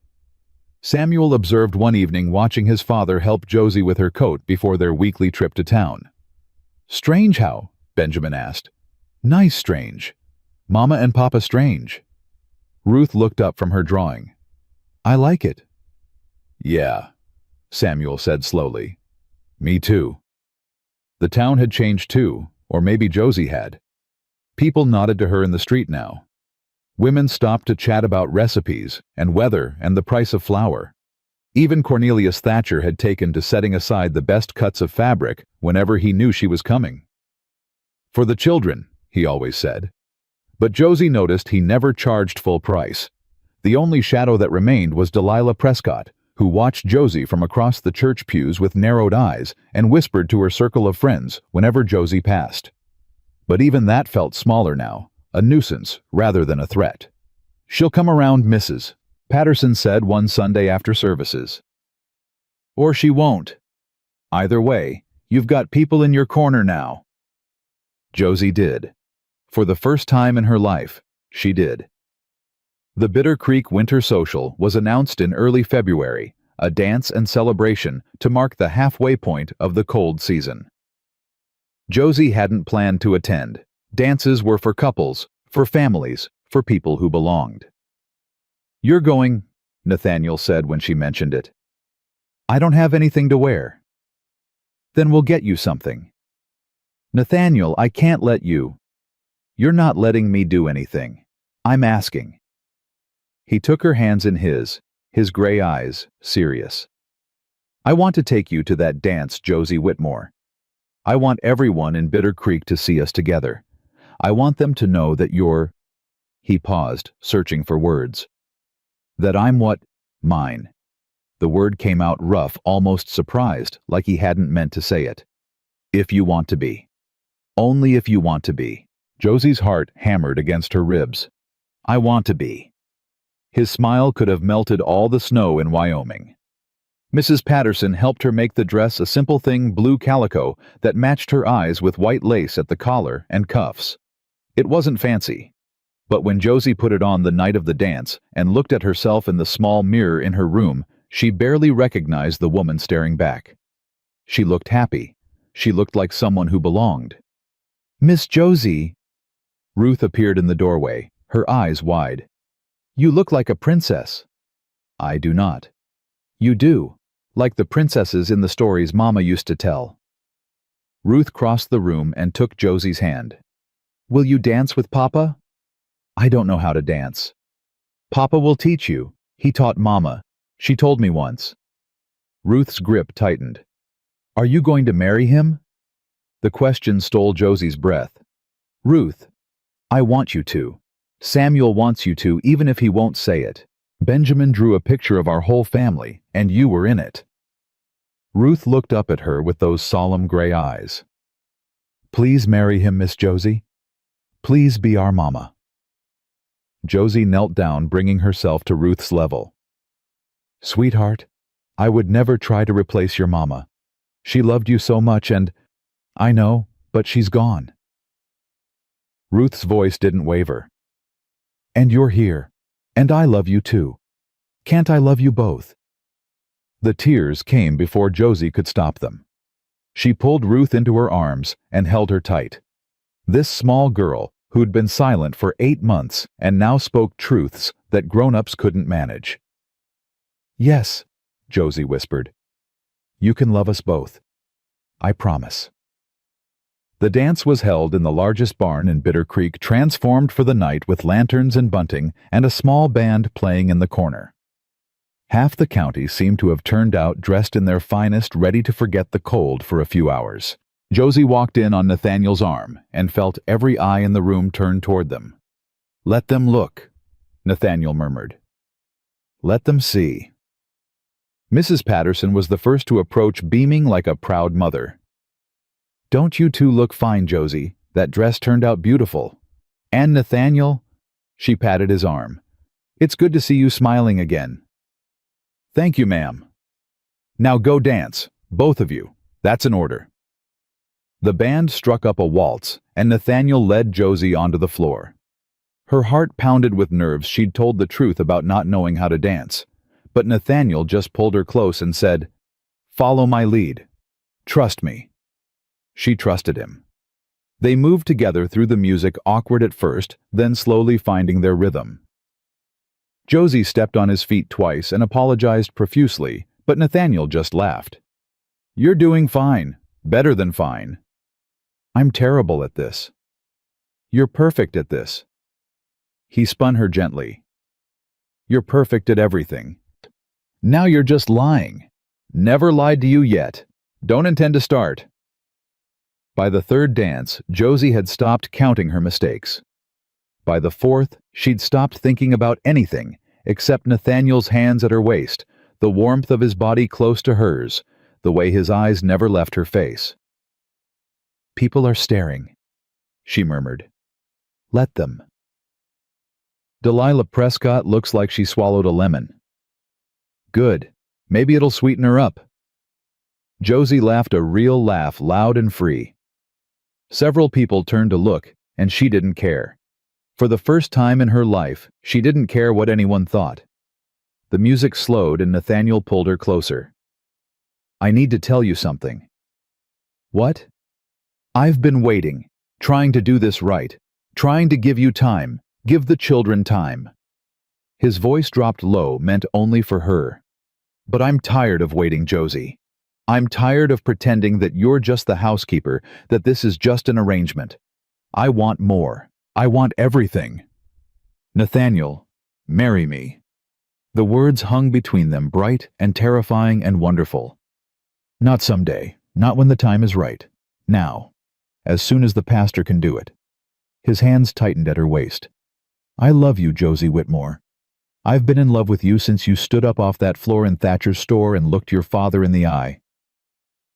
Samuel observed one evening watching his father help Josie with her coat before their weekly trip to town. Strange how? Benjamin asked. Nice strange. Mama and Papa strange. Ruth looked up from her drawing. I like it. Yeah, Samuel said slowly. Me too. The town had changed too, or maybe Josie had. People nodded to her in the street now. Women stopped to chat about recipes and weather and the price of flour. Even Cornelius Thatcher had taken to setting aside the best cuts of fabric whenever he knew she was coming. For the children, he always said. But Josie noticed he never charged full price. The only shadow that remained was Delilah Prescott, who watched Josie from across the church pews with narrowed eyes and whispered to her circle of friends whenever Josie passed. But even that felt smaller now. A nuisance rather than a threat. She'll come around, Mrs. Patterson said one Sunday after services. Or she won't. Either way, you've got people in your corner now. Josie did. For the first time in her life, she did. The Bitter Creek Winter Social was announced in early February, a dance and celebration to mark the halfway point of the cold season. Josie hadn't planned to attend. Dances were for couples, for families, for people who belonged. You're going, Nathaniel said when she mentioned it. I don't have anything to wear. Then we'll get you something. Nathaniel, I can't let you. You're not letting me do anything. I'm asking. He took her hands in his gray eyes serious. I want to take you to that dance, Josie Whitmore. I want everyone in Bitter Creek to see us together. I want them to know that you're... He paused, searching for words. That I'm what... Mine. The word came out rough, almost surprised, like he hadn't meant to say it. If you want to be. Only if you want to be. Josie's heart hammered against her ribs. I want to be. His smile could have melted all the snow in Wyoming. Mrs. Patterson helped her make the dress a simple thing, blue calico that matched her eyes with white lace at the collar and cuffs. It wasn't fancy. But when Josie put it on the night of the dance and looked at herself in the small mirror in her room, she barely recognized the woman staring back. She looked happy. She looked like someone who belonged. Miss Josie. Ruth appeared in the doorway, her eyes wide. You look like a princess. I do not. You do, like the princesses in the stories Mama used to tell. Ruth crossed the room and took Josie's hand. Will you dance with Papa? I don't know how to dance. Papa will teach you. He taught Mama. She told me once. Ruth's grip tightened. Are you going to marry him? The question stole Josie's breath. Ruth, I want you to. Samuel wants you to, even if he won't say it. Benjamin drew a picture of our whole family, and you were in it. Ruth looked up at her with those solemn gray eyes. Please marry him, Miss Josie. Please be our Mama. Josie knelt down, bringing herself to Ruth's level. Sweetheart, I would never try to replace your Mama. She loved you so much and, I know, but she's gone. Ruth's voice didn't waver. And you're here, and I love you too. Can't I love you both? The tears came before Josie could stop them. She pulled Ruth into her arms and held her tight. This small girl, who'd been silent for 8 months and now spoke truths that grown-ups couldn't manage. Yes, Josie whispered. You can love us both. I promise. The dance was held in the largest barn in Bitter Creek, transformed for the night with lanterns and bunting and a small band playing in the corner. Half the county seemed to have turned out dressed in their finest, ready to forget the cold for a few hours. Josie walked in on Nathaniel's arm and felt every eye in the room turn toward them. Let them look, Nathaniel murmured. Let them see. Mrs. Patterson was the first to approach, beaming like a proud mother. Don't you two look fine, Josie? That dress turned out beautiful. And Nathaniel? She patted his arm. It's good to see you smiling again. Thank you, ma'am. Now go dance, both of you. That's an order. The band struck up a waltz, and Nathaniel led Josie onto the floor. Her heart pounded with nerves. She'd told the truth about not knowing how to dance. But Nathaniel just pulled her close and said, Follow my lead. Trust me. She trusted him. They moved together through the music, awkward at first, then slowly finding their rhythm. Josie stepped on his feet twice and apologized profusely, but Nathaniel just laughed. You're doing fine. Better than fine. I'm terrible at this. You're perfect at this. He spun her gently. You're perfect at everything. Now you're just lying. Never lied to you yet. Don't intend to start. By the third dance, Josie had stopped counting her mistakes. By the fourth, she'd stopped thinking about anything except Nathaniel's hands at her waist, the warmth of his body close to hers, the way his eyes never left her face. People are staring, she murmured. Let them. Delilah Prescott looks like she swallowed a lemon. Good. Maybe it'll sweeten her up. Josie laughed a real laugh, loud and free. Several people turned to look, and she didn't care. For the first time in her life, she didn't care what anyone thought. The music slowed and Nathaniel pulled her closer. I need to tell you something. What? I've been waiting, trying to do this right, trying to give you time, give the children time. His voice dropped low, meant only for her. But I'm tired of waiting, Josie. I'm tired of pretending that you're just the housekeeper, that this is just an arrangement. I want more. I want everything. Nathaniel, marry me. The words hung between them, bright and terrifying and wonderful. Not someday, not when the time is right. Now, as soon as the pastor can do it. His hands tightened at her waist. I love you, Josie Whitmore. I've been in love with you since you stood up off that floor in Thatcher's store and looked your father in the eye.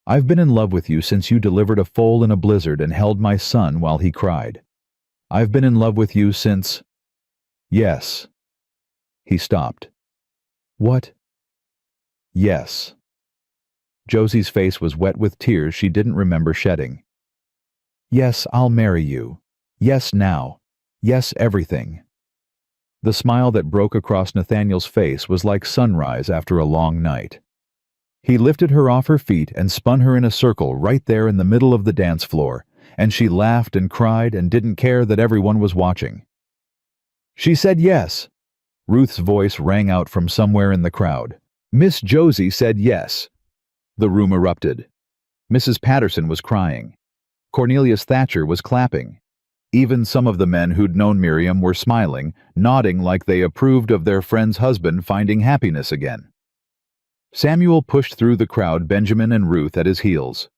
I've been in love with you since you delivered a foal in a blizzard and held my son while he cried. I've been in love with you since... Yes. He stopped. What? Yes. Josie's face was wet with tears she didn't remember shedding. Yes, I'll marry you. Yes, now. Yes, everything. The smile that broke across Nathaniel's face was like sunrise after a long night. He lifted her off her feet and spun her in a circle right there in the middle of the dance floor, and she laughed and cried and didn't care that everyone was watching. She said yes. Ruth's voice rang out from somewhere in the crowd. Miss Josie said yes. The room erupted. Mrs. Patterson was crying. Cornelius Thatcher was clapping. Even some of the men who'd known Miriam were smiling, nodding like they approved of their friend's husband finding happiness again. Samuel pushed through the crowd, Benjamin and Ruth at his heels.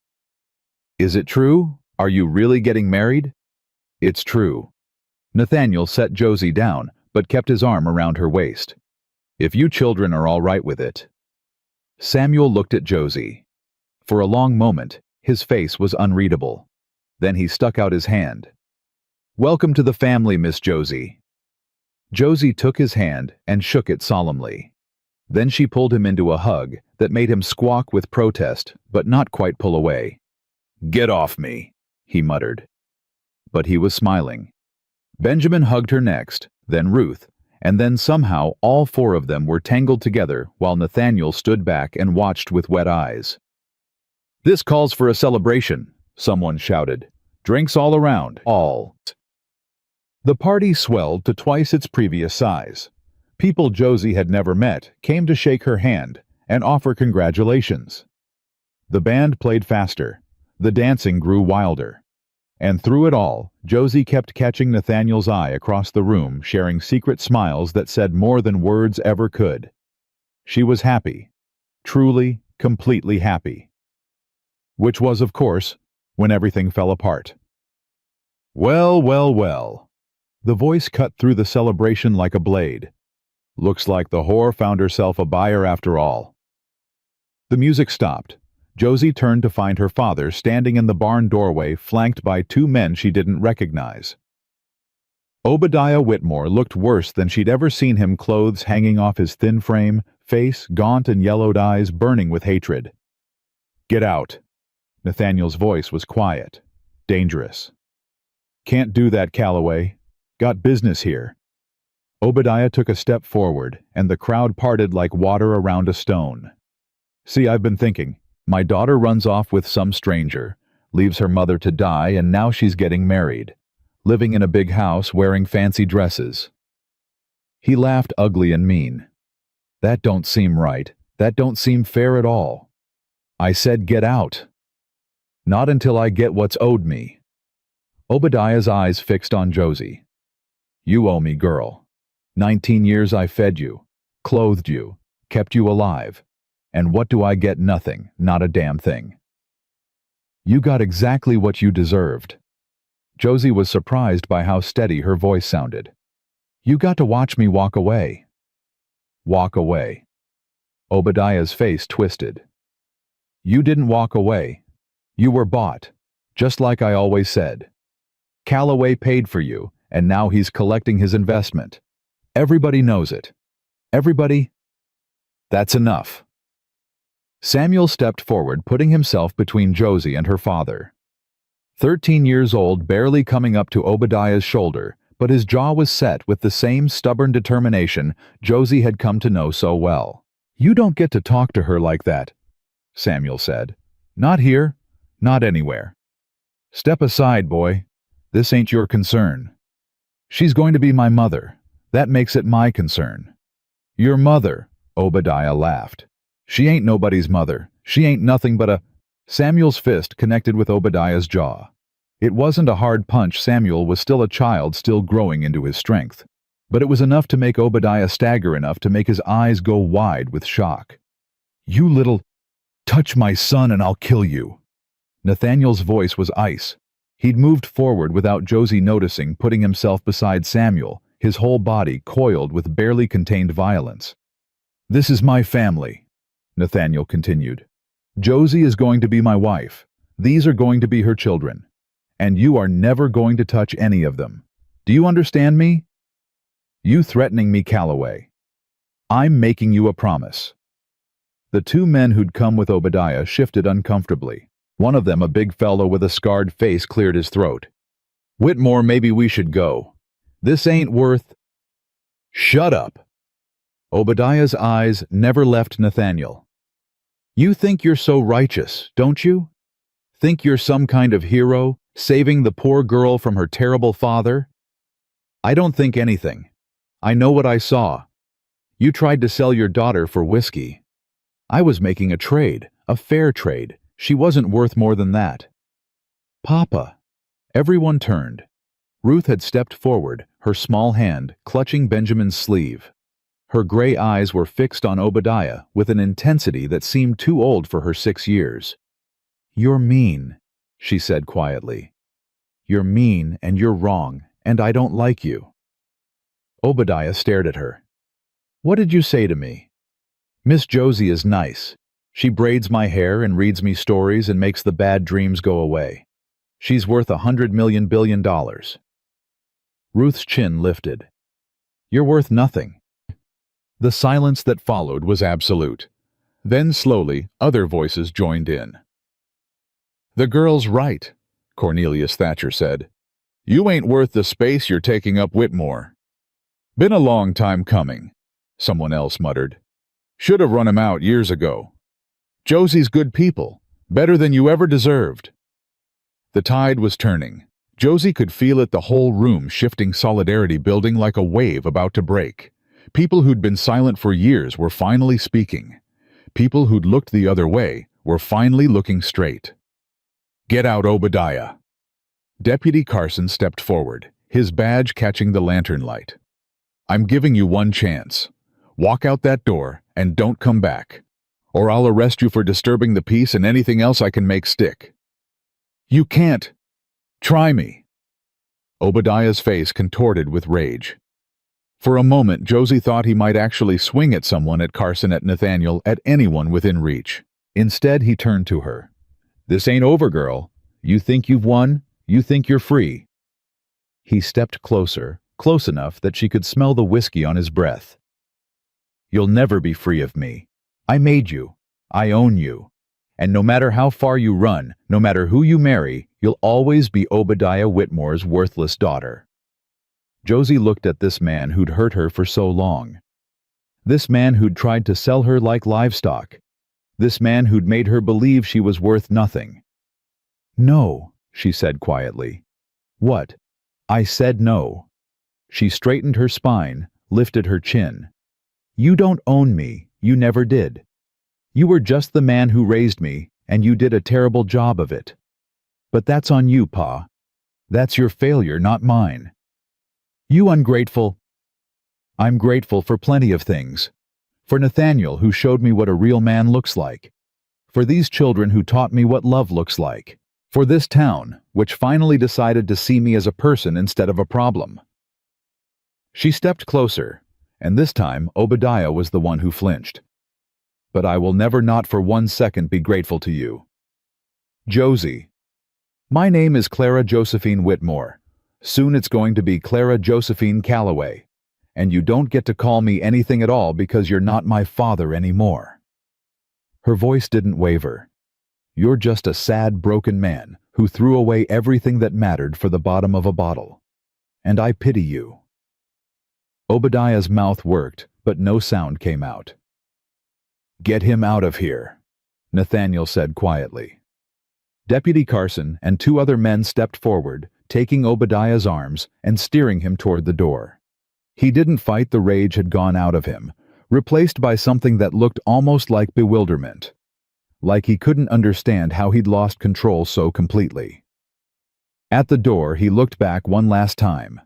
Is it true? Are you really getting married? It's true. Nathaniel set Josie down, but kept his arm around her waist. If you children are all right with it. Samuel looked at Josie. For a long moment, his face was unreadable. Then he stuck out his hand. Welcome to the family, Miss Josie. Josie took his hand and shook it solemnly. Then she pulled him into a hug that made him squawk with protest, but not quite pull away. Get off me, he muttered. But he was smiling. Benjamin hugged her next, then Ruth, and then somehow all four of them were tangled together while Nathaniel stood back and watched with wet eyes. This calls for a celebration, someone shouted. Drinks all around, all. The party swelled to twice its previous size. People Josie had never met came to shake her hand and offer congratulations. The band played faster. The dancing grew wilder. And through it all, Josie kept catching Nathaniel's eye across the room, sharing secret smiles that said more than words ever could. She was happy. Truly, completely happy. Which was, of course, when everything fell apart. Well, well, well. The voice cut through the celebration like a blade. Looks like the whore found herself a buyer after all. The music stopped. Josie turned to find her father standing in the barn doorway, flanked by two men she didn't recognize. Obadiah Whitmore looked worse than she'd ever seen him, clothes hanging off his thin frame, face, gaunt and yellowed eyes burning with hatred. Get out. Nathaniel's voice was quiet, dangerous. Can't do that, Calloway. Got business here. Obadiah took a step forward, and the crowd parted like water around a stone. See, I've been thinking. My daughter runs off with some stranger, leaves her mother to die, and now she's getting married, living in a big house, wearing fancy dresses. He laughed ugly and mean. That don't seem right. That don't seem fair at all. I said get out. Not until I get what's owed me. Obadiah's eyes fixed on Josie. You owe me, girl. 19 years I fed you, clothed you, kept you alive. And what do I get? Nothing, not a damn thing. You got exactly what you deserved. Josie was surprised by how steady her voice sounded. You got to watch me walk away. Walk away. Obadiah's face twisted. You didn't walk away. You were bought, just like I always said. Calloway paid for you, and now he's collecting his investment. Everybody knows it. Everybody... That's enough. Samuel stepped forward, putting himself between Josie and her father. 13 years old, barely coming up to Obadiah's shoulder, but his jaw was set with the same stubborn determination Josie had come to know so well. You don't get to talk to her like that, Samuel said. Not here, not anywhere. Step aside, boy. This ain't your concern. She's going to be my mother. That makes it my concern. Your mother, Obadiah laughed. She ain't nobody's mother. She ain't nothing but a... Samuel's fist connected with Obadiah's jaw. It wasn't a hard punch. Samuel was still a child, still growing into his strength. But it was enough to make Obadiah stagger, enough to make his eyes go wide with shock. You little... Touch my son and I'll kill you. Nathaniel's voice was ice. He'd moved forward without Josie noticing, putting himself beside Samuel, his whole body coiled with barely contained violence. "This is my family," Nathaniel continued. "Josie is going to be my wife. These are going to be her children. And you are never going to touch any of them. Do you understand me? You threatening me, Calloway. I'm making you a promise." The two men who'd come with Obadiah shifted uncomfortably. One of them, a big fellow with a scarred face, cleared his throat. "Whitmore, maybe we should go. This ain't worth—" "Shut up." Obadiah's eyes never left Nathaniel. "You think you're so righteous, don't you? Think you're some kind of hero, saving the poor girl from her terrible father? I don't think anything. I know what I saw. You tried to sell your daughter for whiskey. I was making a trade, a fair trade. She wasn't worth more than that." "Papa." Everyone turned. Ruth had stepped forward, her small hand clutching Benjamin's sleeve. Her gray eyes were fixed on Obadiah with an intensity that seemed too old for her 6 years. "You're mean," she said quietly. "You're mean and you're wrong, and I don't like you." Obadiah stared at her. "What did you say to me?" "Miss Josie is nice. She braids my hair and reads me stories and makes the bad dreams go away. She's worth $100 million billion. Ruth's chin lifted. "You're worth nothing." The silence that followed was absolute. Then slowly, other voices joined in. "The girl's right," Cornelius Thatcher said. "You ain't worth the space you're taking up, Whitmore." "Been a long time coming," someone else muttered. "Should have run him out years ago. Josie's good people, better than you ever deserved." The tide was turning. Josie could feel it, the whole room shifting, solidarity building like a wave about to break. People who'd been silent for years were finally speaking. People who'd looked the other way were finally looking straight. "Get out, Obadiah." Deputy Carson stepped forward, his badge catching the lantern light. "I'm giving you one chance. Walk out that door and don't come back, or I'll arrest you for disturbing the peace and anything else I can make stick." "You can't. Try me." Obadiah's face contorted with rage. For a moment, Josie thought he might actually swing at someone, at Carson, at Nathaniel, at anyone within reach. Instead, he turned to her. "This ain't over, girl. You think you've won? You think you're free?" He stepped closer, close enough that she could smell the whiskey on his breath. "You'll never be free of me. I made you. I own you. And no matter how far you run, no matter who you marry, you'll always be Obadiah Whitmore's worthless daughter." Josie looked at this man who'd hurt her for so long. This man who'd tried to sell her like livestock. This man who'd made her believe she was worth nothing. "No," she said quietly. "What?" "I said no." She straightened her spine, lifted her chin. "You don't own me. You never did. You were just the man who raised me, and you did a terrible job of it. But that's on you, Pa. That's your failure, not mine. You ungrateful—" "I'm grateful for plenty of things. For Nathaniel, who showed me what a real man looks like. For these children who taught me what love looks like. For this town, which finally decided to see me as a person instead of a problem." She stepped closer, and this time Obadiah was the one who flinched. "But I will never, not for 1 second, be grateful to you. Josie. My name is Clara Josephine Whitmore. Soon it's going to be Clara Josephine Calloway. And you don't get to call me anything at all because you're not my father anymore." Her voice didn't waver. "You're just a sad, broken man who threw away everything that mattered for the bottom of a bottle. And I pity you." Obadiah's mouth worked, but no sound came out. "Get him out of here," Nathaniel said quietly. Deputy Carson and 2 other men stepped forward, taking Obadiah's arms and steering him toward the door. He didn't fight. The rage had gone out of him, replaced by something that looked almost like bewilderment. Like he couldn't understand how he'd lost control so completely. At the door, he looked back one last time.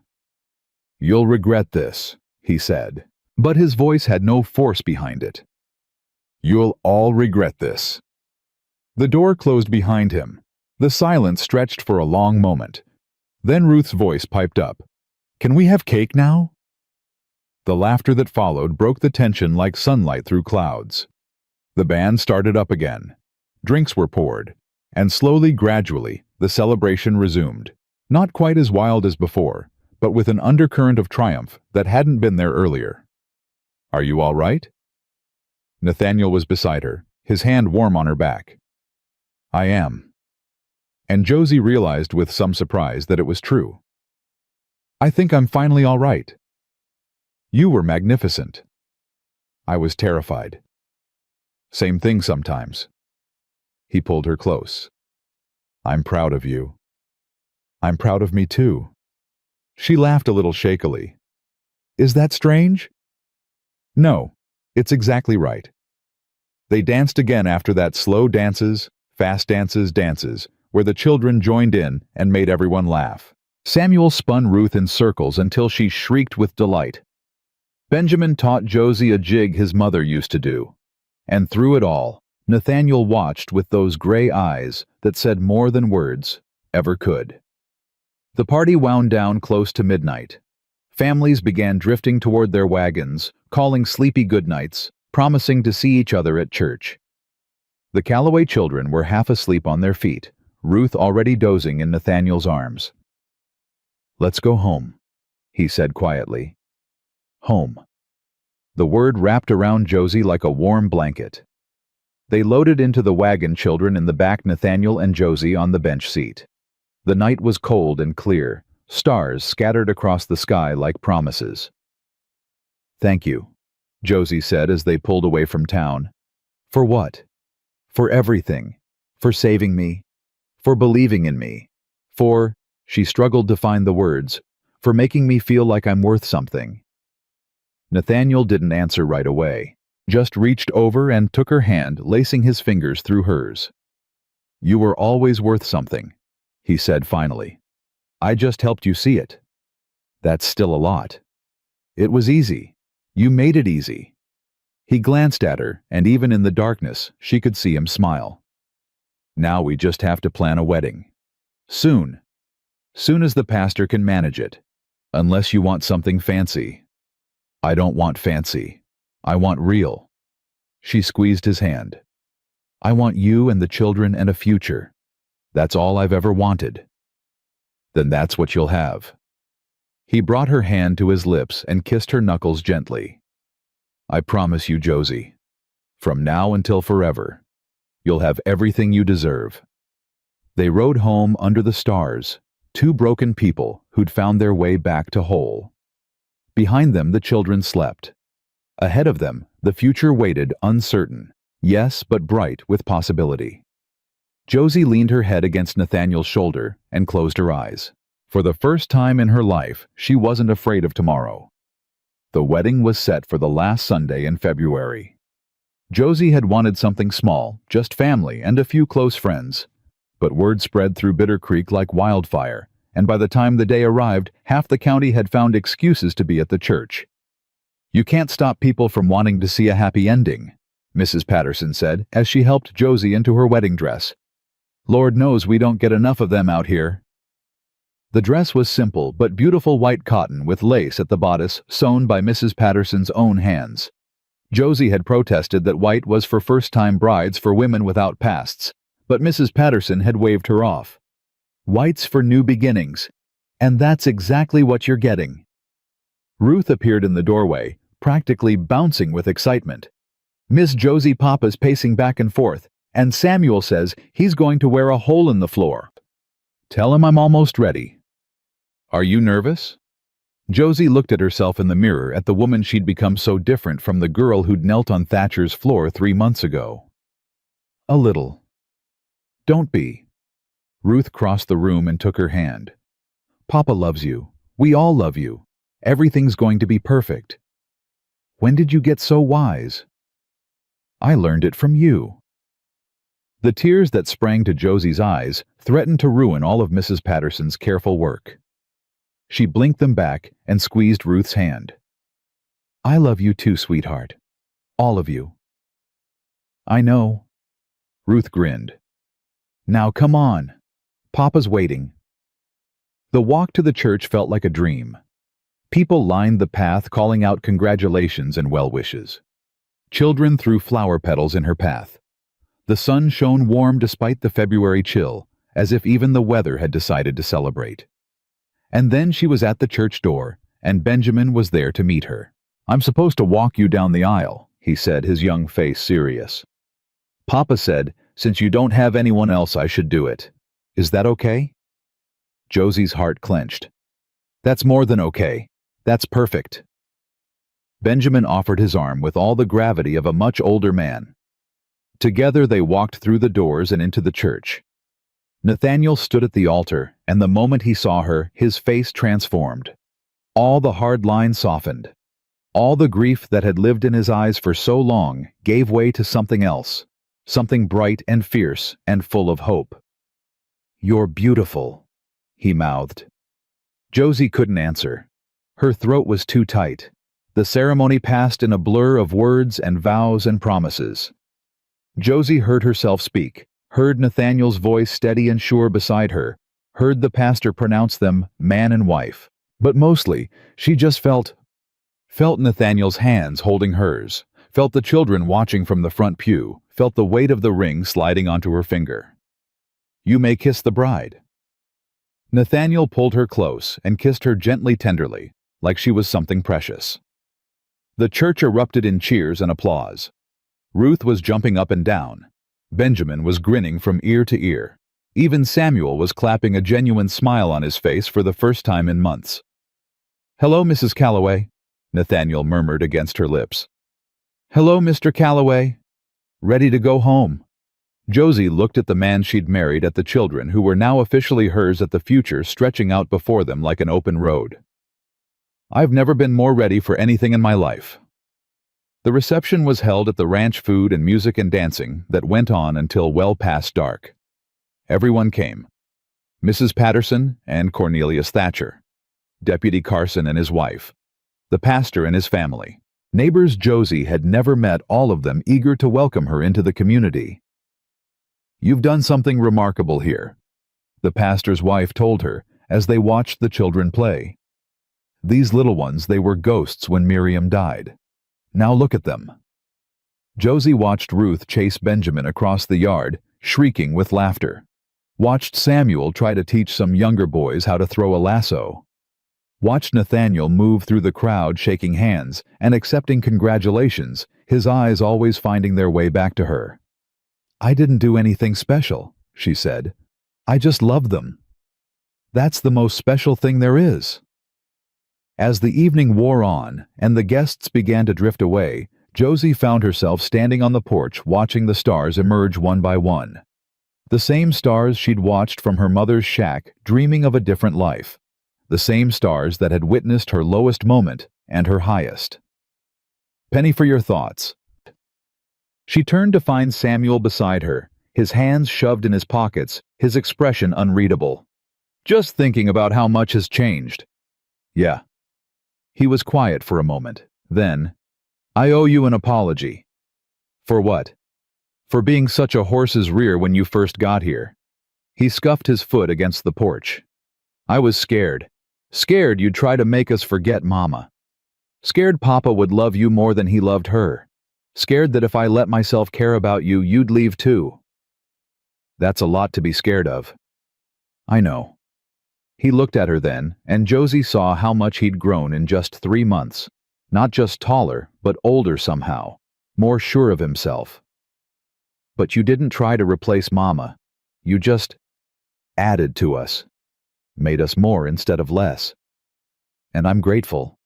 "You'll regret this," he said, but his voice had no force behind it. "You'll all regret this." The door closed behind him. The silence stretched for a long moment. Then Ruth's voice piped up. "Can we have cake now?" The laughter that followed broke the tension like sunlight through clouds. The band started up again. Drinks were poured, and slowly, gradually, the celebration resumed. Not quite as wild as before, but with an undercurrent of triumph that hadn't been there earlier. "Are you all right?" Nathaniel was beside her, his hand warm on her back. "I am." And Josie realized with some surprise that it was true. "I think I'm finally all right." "You were magnificent." "I was terrified." "Same thing sometimes." He pulled her close. "I'm proud of you." "I'm proud of me too." She laughed a little shakily. "Is that strange?" "No, it's exactly right." They danced again after that, slow dances, fast dances, where the children joined in and made everyone laugh. Samuel spun Ruth in circles until she shrieked with delight. Benjamin taught Josie a jig his mother used to do. And through it all, Nathaniel watched with those gray eyes that said more than words ever could. The party wound down close to midnight. Families began drifting toward their wagons, calling sleepy goodnights, promising to see each other at church. The Calloway children were half asleep on their feet, Ruth already dozing in Nathaniel's arms. "Let's go home," he said quietly. "Home." The word wrapped around Josie like a warm blanket. They loaded into the wagon, children in the back, Nathaniel and Josie on the bench seat. The night was cold and clear, stars scattered across the sky like promises. "Thank you," Josie said as they pulled away from town. "For what?" "For everything. For saving me. For believing in me. For," she struggled to find the words, "for making me feel like I'm worth something." Nathaniel didn't answer right away, just reached over and took her hand, lacing his fingers through hers. "You were always worth something," he said finally. "I just helped you see it." "That's still a lot." "It was easy. You made it easy." He glanced at her, and even in the darkness, she could see him smile. "Now we just have to plan a wedding. Soon. Soon as the pastor can manage it. Unless you want something fancy." "I don't want fancy. I want real." She squeezed his hand. "I want you and the children and a future. That's all I've ever wanted." "Then that's what you'll have." He brought her hand to his lips and kissed her knuckles gently. "I promise you, Josie, from now until forever, you'll have everything you deserve." They rode home under the stars, two broken people who'd found their way back to whole. Behind them, the children slept. Ahead of them, the future waited, uncertain, yes, but bright with possibility. Josie leaned her head against Nathaniel's shoulder and closed her eyes. For the first time in her life, she wasn't afraid of tomorrow. The wedding was set for the last Sunday in February. Josie had wanted something small, just family and a few close friends. But word spread through Bitter Creek like wildfire, and by the time the day arrived, half the county had found excuses to be at the church. "You can't stop people from wanting to see a happy ending," Mrs. Patterson said as she helped Josie into her wedding dress. "Lord knows we don't get enough of them out here." The dress was simple but beautiful white cotton with lace at the bodice sewn by Mrs. Patterson's own hands. Josie had protested that white was for first-time brides, for women without pasts, but Mrs. Patterson had waved her off. "White's for new beginnings, and that's exactly what you're getting." Ruth appeared in the doorway, practically bouncing with excitement. "Miss Josie Papa's pacing back and forth, and Samuel says he's going to wear a hole in the floor. Tell him I'm almost ready." "Are you nervous?" Josie looked at herself in the mirror, at the woman she'd become so different from the girl who'd knelt on Thatcher's floor 3 months ago. "A little." "Don't be." Ruth crossed the room and took her hand. "Papa loves you. We all love you. Everything's going to be perfect." "When did you get so wise?" "I learned it from you." The tears that sprang to Josie's eyes threatened to ruin all of Mrs. Patterson's careful work. She blinked them back and squeezed Ruth's hand. "I love you too, sweetheart. All of you." "I know." Ruth grinned. "Now come on. Papa's waiting." The walk to the church felt like a dream. People lined the path calling out congratulations and well wishes. Children threw flower petals in her path. The sun shone warm despite the February chill, as if even the weather had decided to celebrate. And then she was at the church door, and Benjamin was there to meet her. "I'm supposed to walk you down the aisle," he said, his young face serious. "Papa said, since you don't have anyone else, I should do it. Is that okay?" Josie's heart clenched. "That's more than okay. That's perfect." Benjamin offered his arm with all the gravity of a much older man. Together they walked through the doors and into the church. Nathaniel stood at the altar, and the moment he saw her, his face transformed. All the hard lines softened. All the grief that had lived in his eyes for so long gave way to something else, something bright and fierce and full of hope. "You're beautiful," he mouthed. Josie couldn't answer. Her throat was too tight. The ceremony passed in a blur of words and vows and promises. Josie heard herself speak, heard Nathaniel's voice steady and sure beside her, heard the pastor pronounce them man and wife. But mostly, she just felt Nathaniel's hands holding hers, felt the children watching from the front pew, felt the weight of the ring sliding onto her finger. "You may kiss the bride." Nathaniel pulled her close and kissed her gently, tenderly, like she was something precious. The church erupted in cheers and applause. Ruth was jumping up and down. Benjamin was grinning from ear to ear. Even Samuel was clapping a genuine smile on his face for the first time in months. "Hello, Mrs. Calloway," Nathaniel murmured against her lips. "Hello, Mr. Calloway. Ready to go home." Josie looked at the man she'd married, at the children who were now officially hers, at the future stretching out before them like an open road. "I've never been more ready for anything in my life." The reception was held at the ranch, food and music and dancing that went on until well past dark. Everyone came. Mrs. Patterson and Cornelius Thatcher, Deputy Carson and his wife, the pastor and his family. Neighbors Josie had never met, all of them eager to welcome her into the community. "You've done something remarkable here," the pastor's wife told her as they watched the children play. "These little ones, they were ghosts when Miriam died. Now look at them." Josie watched Ruth chase Benjamin across the yard, shrieking with laughter. Watched Samuel try to teach some younger boys how to throw a lasso. Watched Nathaniel move through the crowd shaking hands and accepting congratulations, his eyes always finding their way back to her. "I didn't do anything special," she said. "I just loved them. That's the most special thing there is." As the evening wore on and the guests began to drift away, Josie found herself standing on the porch watching the stars emerge one by one. The same stars she'd watched from her mother's shack, dreaming of a different life. The same stars that had witnessed her lowest moment and her highest. "Penny for your thoughts." She turned to find Samuel beside her, his hands shoved in his pockets, his expression unreadable. "Just thinking about how much has changed." "Yeah." He was quiet for a moment. Then, "I owe you an apology." "For what?" "For being such a horse's rear when you first got here." He scuffed his foot against the porch. "I was scared. Scared you'd try to make us forget Mama. Scared Papa would love you more than he loved her. Scared that if I let myself care about you, you'd leave too." "That's a lot to be scared of." "I know." He looked at her then, and Josie saw how much he'd grown in just 3 months. Not just taller, but older somehow, more sure of himself. "But you didn't try to replace Mama. You just added to us. Made us more instead of less. And I'm grateful.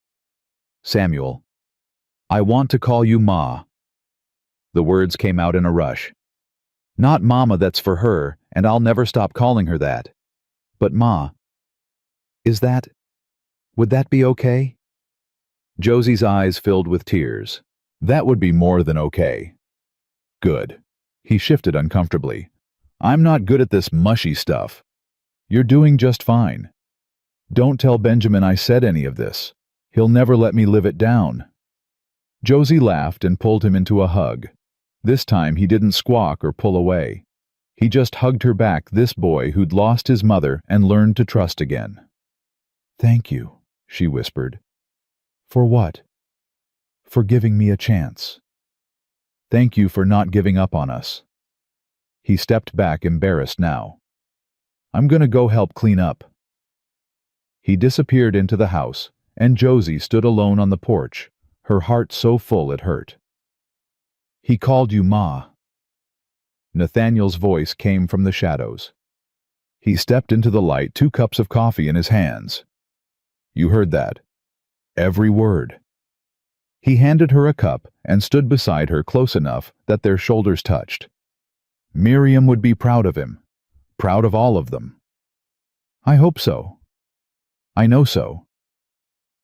Samuel, I want to call you Ma." The words came out in a rush. "Not Mama, that's for her, and I'll never stop calling her that. But Ma. Would that be okay?" Josie's eyes filled with tears. "That would be more than okay." "Good." He shifted uncomfortably. "I'm not good at this mushy stuff. You're doing just fine. Don't tell Benjamin I said any of this. He'll never let me live it down." Josie laughed and pulled him into a hug. This time he didn't squawk or pull away. He just hugged her back, this boy who'd lost his mother and learned to trust again. "Thank you," she whispered. For what? For giving me a chance. Thank you for not giving up on us. He stepped back, embarrassed now. I'm gonna go help clean up. He disappeared into the house, and Josie stood alone on the porch, her heart so full it hurt. He called you Ma. Nathaniel's voice came from the shadows. He stepped into the light, 2 cups of coffee in his hands. You heard that. Every word. He handed her a cup and stood beside her close enough that their shoulders touched. Miriam would be proud of him, proud of all of them. I hope so. I know so.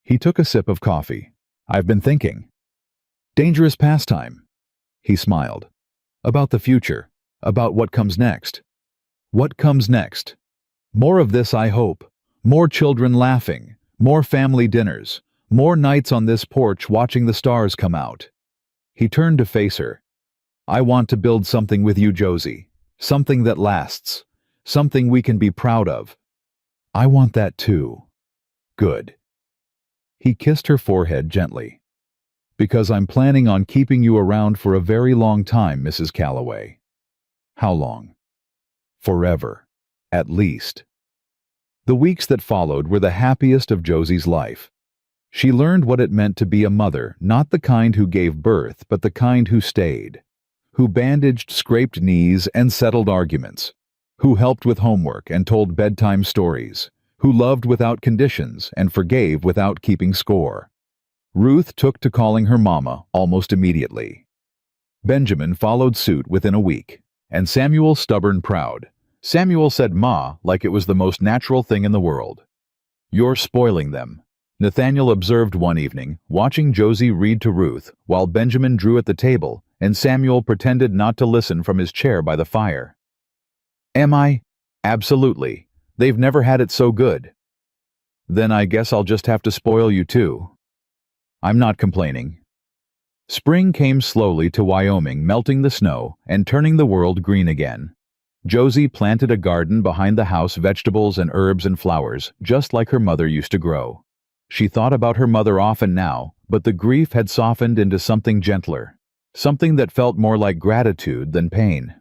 He took a sip of coffee. I've been thinking. Dangerous pastime. He smiled. About the future, about what comes next. What comes next? More of this, I hope. More children laughing, more family dinners, more nights on this porch watching the stars come out. He turned to face her. I want to build something with you, Josie. Something that lasts. Something we can be proud of. I want that too. Good. He kissed her forehead gently. Because I'm planning on keeping you around for a very long time, Mrs. Calloway. How long? Forever. At least. The weeks that followed were the happiest of Josie's life. She learned what it meant to be a mother, not the kind who gave birth, but the kind who stayed, who bandaged scraped knees and settled arguments, who helped with homework and told bedtime stories, who loved without conditions and forgave without keeping score. Ruth took to calling her mama almost immediately. Benjamin followed suit within a week, and Samuel stubborn proud. Samuel said Ma like it was the most natural thing in the world. You're spoiling them, Nathaniel observed one evening, watching Josie read to Ruth while Benjamin drew at the table and Samuel pretended not to listen from his chair by the fire. Am I? Absolutely. They've never had it so good. Then I guess I'll just have to spoil you too. I'm not complaining. Spring came slowly to Wyoming, melting the snow and turning the world green again. Josie planted a garden behind the house, vegetables and herbs and flowers, just like her mother used to grow. She thought about her mother often now, but the grief had softened into something gentler, something that felt more like gratitude than pain.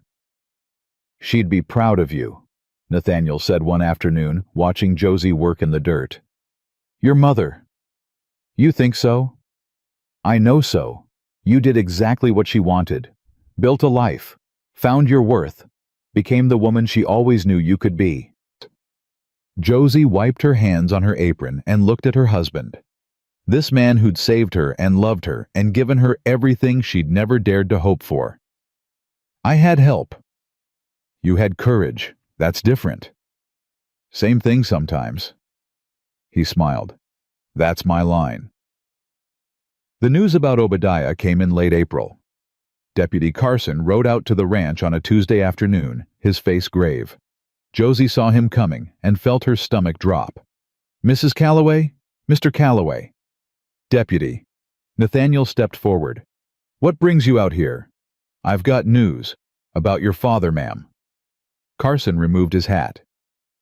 She'd be proud of you, Nathaniel said one afternoon, watching Josie work in the dirt. Your mother. You think so? I know so. You did exactly what she wanted. Built a life. Found your worth. Became the woman she always knew you could be. Josie wiped her hands on her apron and looked at her husband. This man who'd saved her and loved her and given her everything she'd never dared to hope for. I had help. You had courage. That's different. Same thing sometimes. He smiled. That's my line. The news about Obadiah came in late April. Deputy Carson rode out to the ranch on a Tuesday afternoon, his face grave. Josie saw him coming and felt her stomach drop. Mrs. Calloway? Mr. Calloway. Deputy. Nathaniel stepped forward. What brings you out here? I've got news. About your father, ma'am. Carson removed his hat.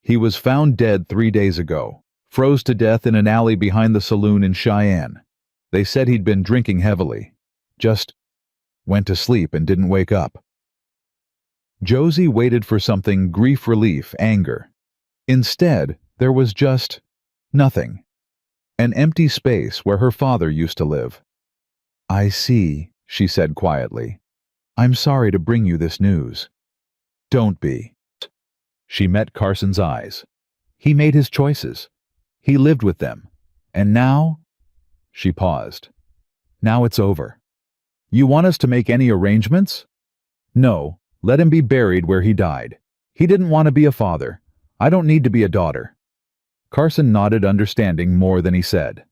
He was found dead 3 days ago, froze to death in an alley behind the saloon in Cheyenne. They said he'd been drinking heavily. Just went to sleep and didn't wake up. Josie waited for something, grief, relief, anger. Instead, there was just nothing. An empty space where her father used to live. I see, she said quietly. I'm sorry to bring you this news. Don't be. She met Carson's eyes. He made his choices. He lived with them. And now? She paused. Now it's over. You want us to make any arrangements? No, let him be buried where he died. He didn't want to be a father. I don't need to be a daughter. Carson nodded, understanding more than he said.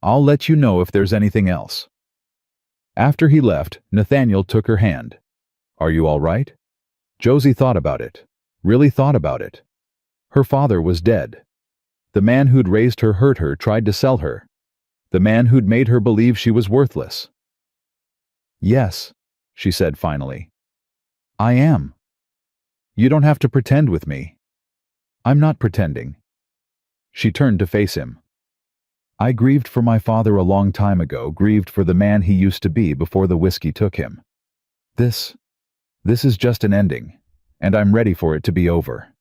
I'll let you know if there's anything else. After he left, Nathaniel took her hand. Are you all right? Josie thought about it. Really thought about it. Her father was dead. The man who'd raised her hurt her, tried to sell her. The man who'd made her believe she was worthless. Yes, she said finally. I am. You don't have to pretend with me. I'm not pretending. She turned to face him. I grieved for my father a long time ago, grieved for the man he used to be before the whiskey took him. This is just an ending, and I'm ready for it to be over.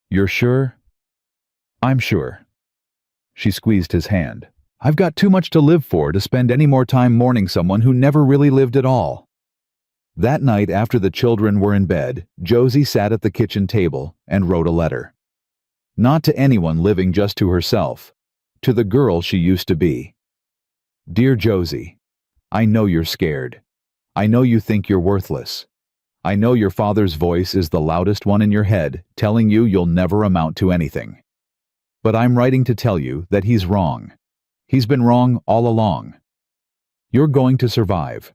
You're sure? I'm sure. She squeezed his hand. I've got too much to live for to spend any more time mourning someone who never really lived at all. That night, after the children were in bed, Josie sat at the kitchen table and wrote a letter. Not to anyone living, just to herself. To the girl she used to be. Dear Josie, I know you're scared. I know you think you're worthless. I know your father's voice is the loudest one in your head, telling you you'll never amount to anything. But I'm writing to tell you that he's wrong. He's been wrong all along. You're going to survive.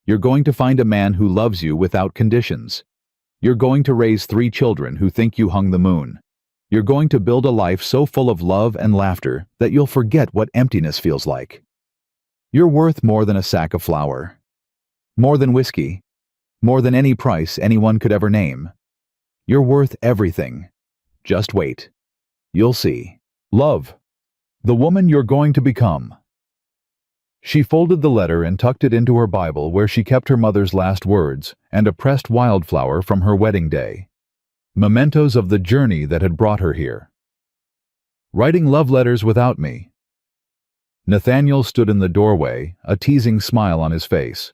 You're going to find a man who loves you without conditions. You're going to raise 3 children who think you hung the moon. You're going to build a life so full of love and laughter that you'll forget what emptiness feels like. You're worth more than a sack of flour. More than whiskey. More than any price anyone could ever name. You're worth everything. Just wait. You'll see. Love. The woman you're going to become. She folded the letter and tucked it into her Bible, where she kept her mother's last words and a pressed wildflower from her wedding day. Mementos of the journey that had brought her here. Writing love letters without me. Nathaniel stood in the doorway, a teasing smile on his face.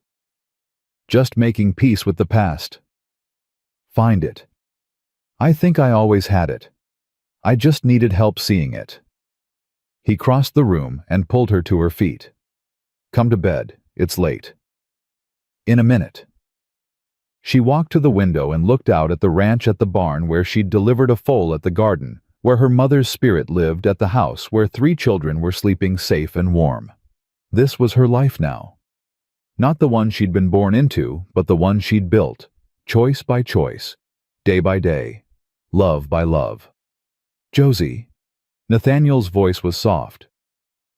Just making peace with the past. Find it. I think I always had it. I just needed help seeing it. He crossed the room and pulled her to her feet. Come to bed, it's late. In a minute. She walked to the window and looked out at the ranch, at the barn where she'd delivered a foal, at the garden where her mother's spirit lived, at the house where 3 children were sleeping safe and warm. This was her life now. Not the one she'd been born into, but the one she'd built, choice by choice, day by day, love by love. Josie. Nathaniel's voice was soft.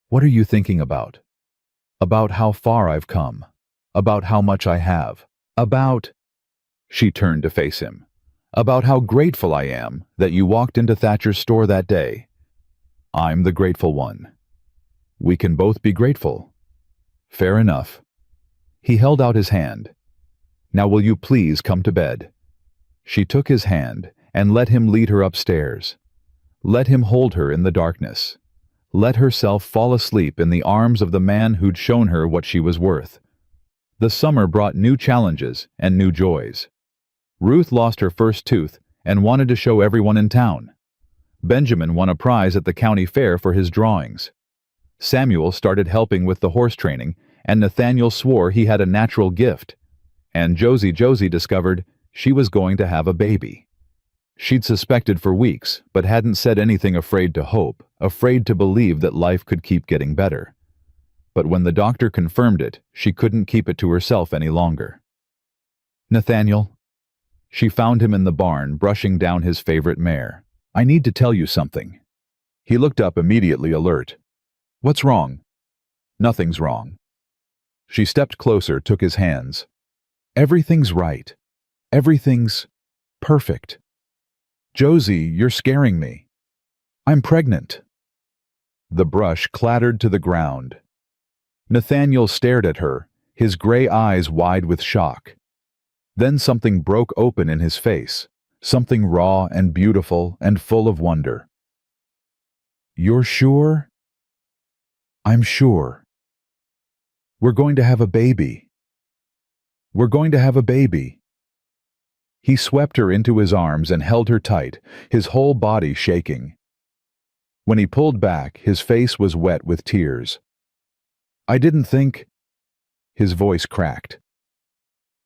What are you thinking about? About how far I've come. About how much I have. About... She turned to face him. About how grateful I am that you walked into Thatcher's store that day. I'm the grateful one. We can both be grateful. Fair enough. He held out his hand. Now will you please come to bed? She took his hand and let him lead her upstairs. Let him hold her in the darkness. Let herself fall asleep in the arms of the man who'd shown her what she was worth. The summer brought new challenges and new joys. Ruth lost her first tooth and wanted to show everyone in town. Benjamin won a prize at the county fair for his drawings. Samuel started helping with the horse training, and Nathaniel swore he had a natural gift. And Josie discovered she was going to have a baby. She'd suspected for weeks, but hadn't said anything, afraid to hope, afraid to believe that life could keep getting better. But when the doctor confirmed it, she couldn't keep it to herself any longer. Nathaniel. She found him in the barn, brushing down his favorite mare. I need to tell you something. He looked up immediately, alert. What's wrong? Nothing's wrong. She stepped closer, took his hands. Everything's right. Everything's perfect. Josie, you're scaring me. I'm pregnant. The brush clattered to the ground. Nathaniel stared at her, his gray eyes wide with shock. Then something broke open in his face, something raw and beautiful and full of wonder. You're sure? I'm sure. We're going to have a baby. We're going to have a baby. He swept her into his arms and held her tight, his whole body shaking. When he pulled back, his face was wet with tears. I didn't think... His voice cracked.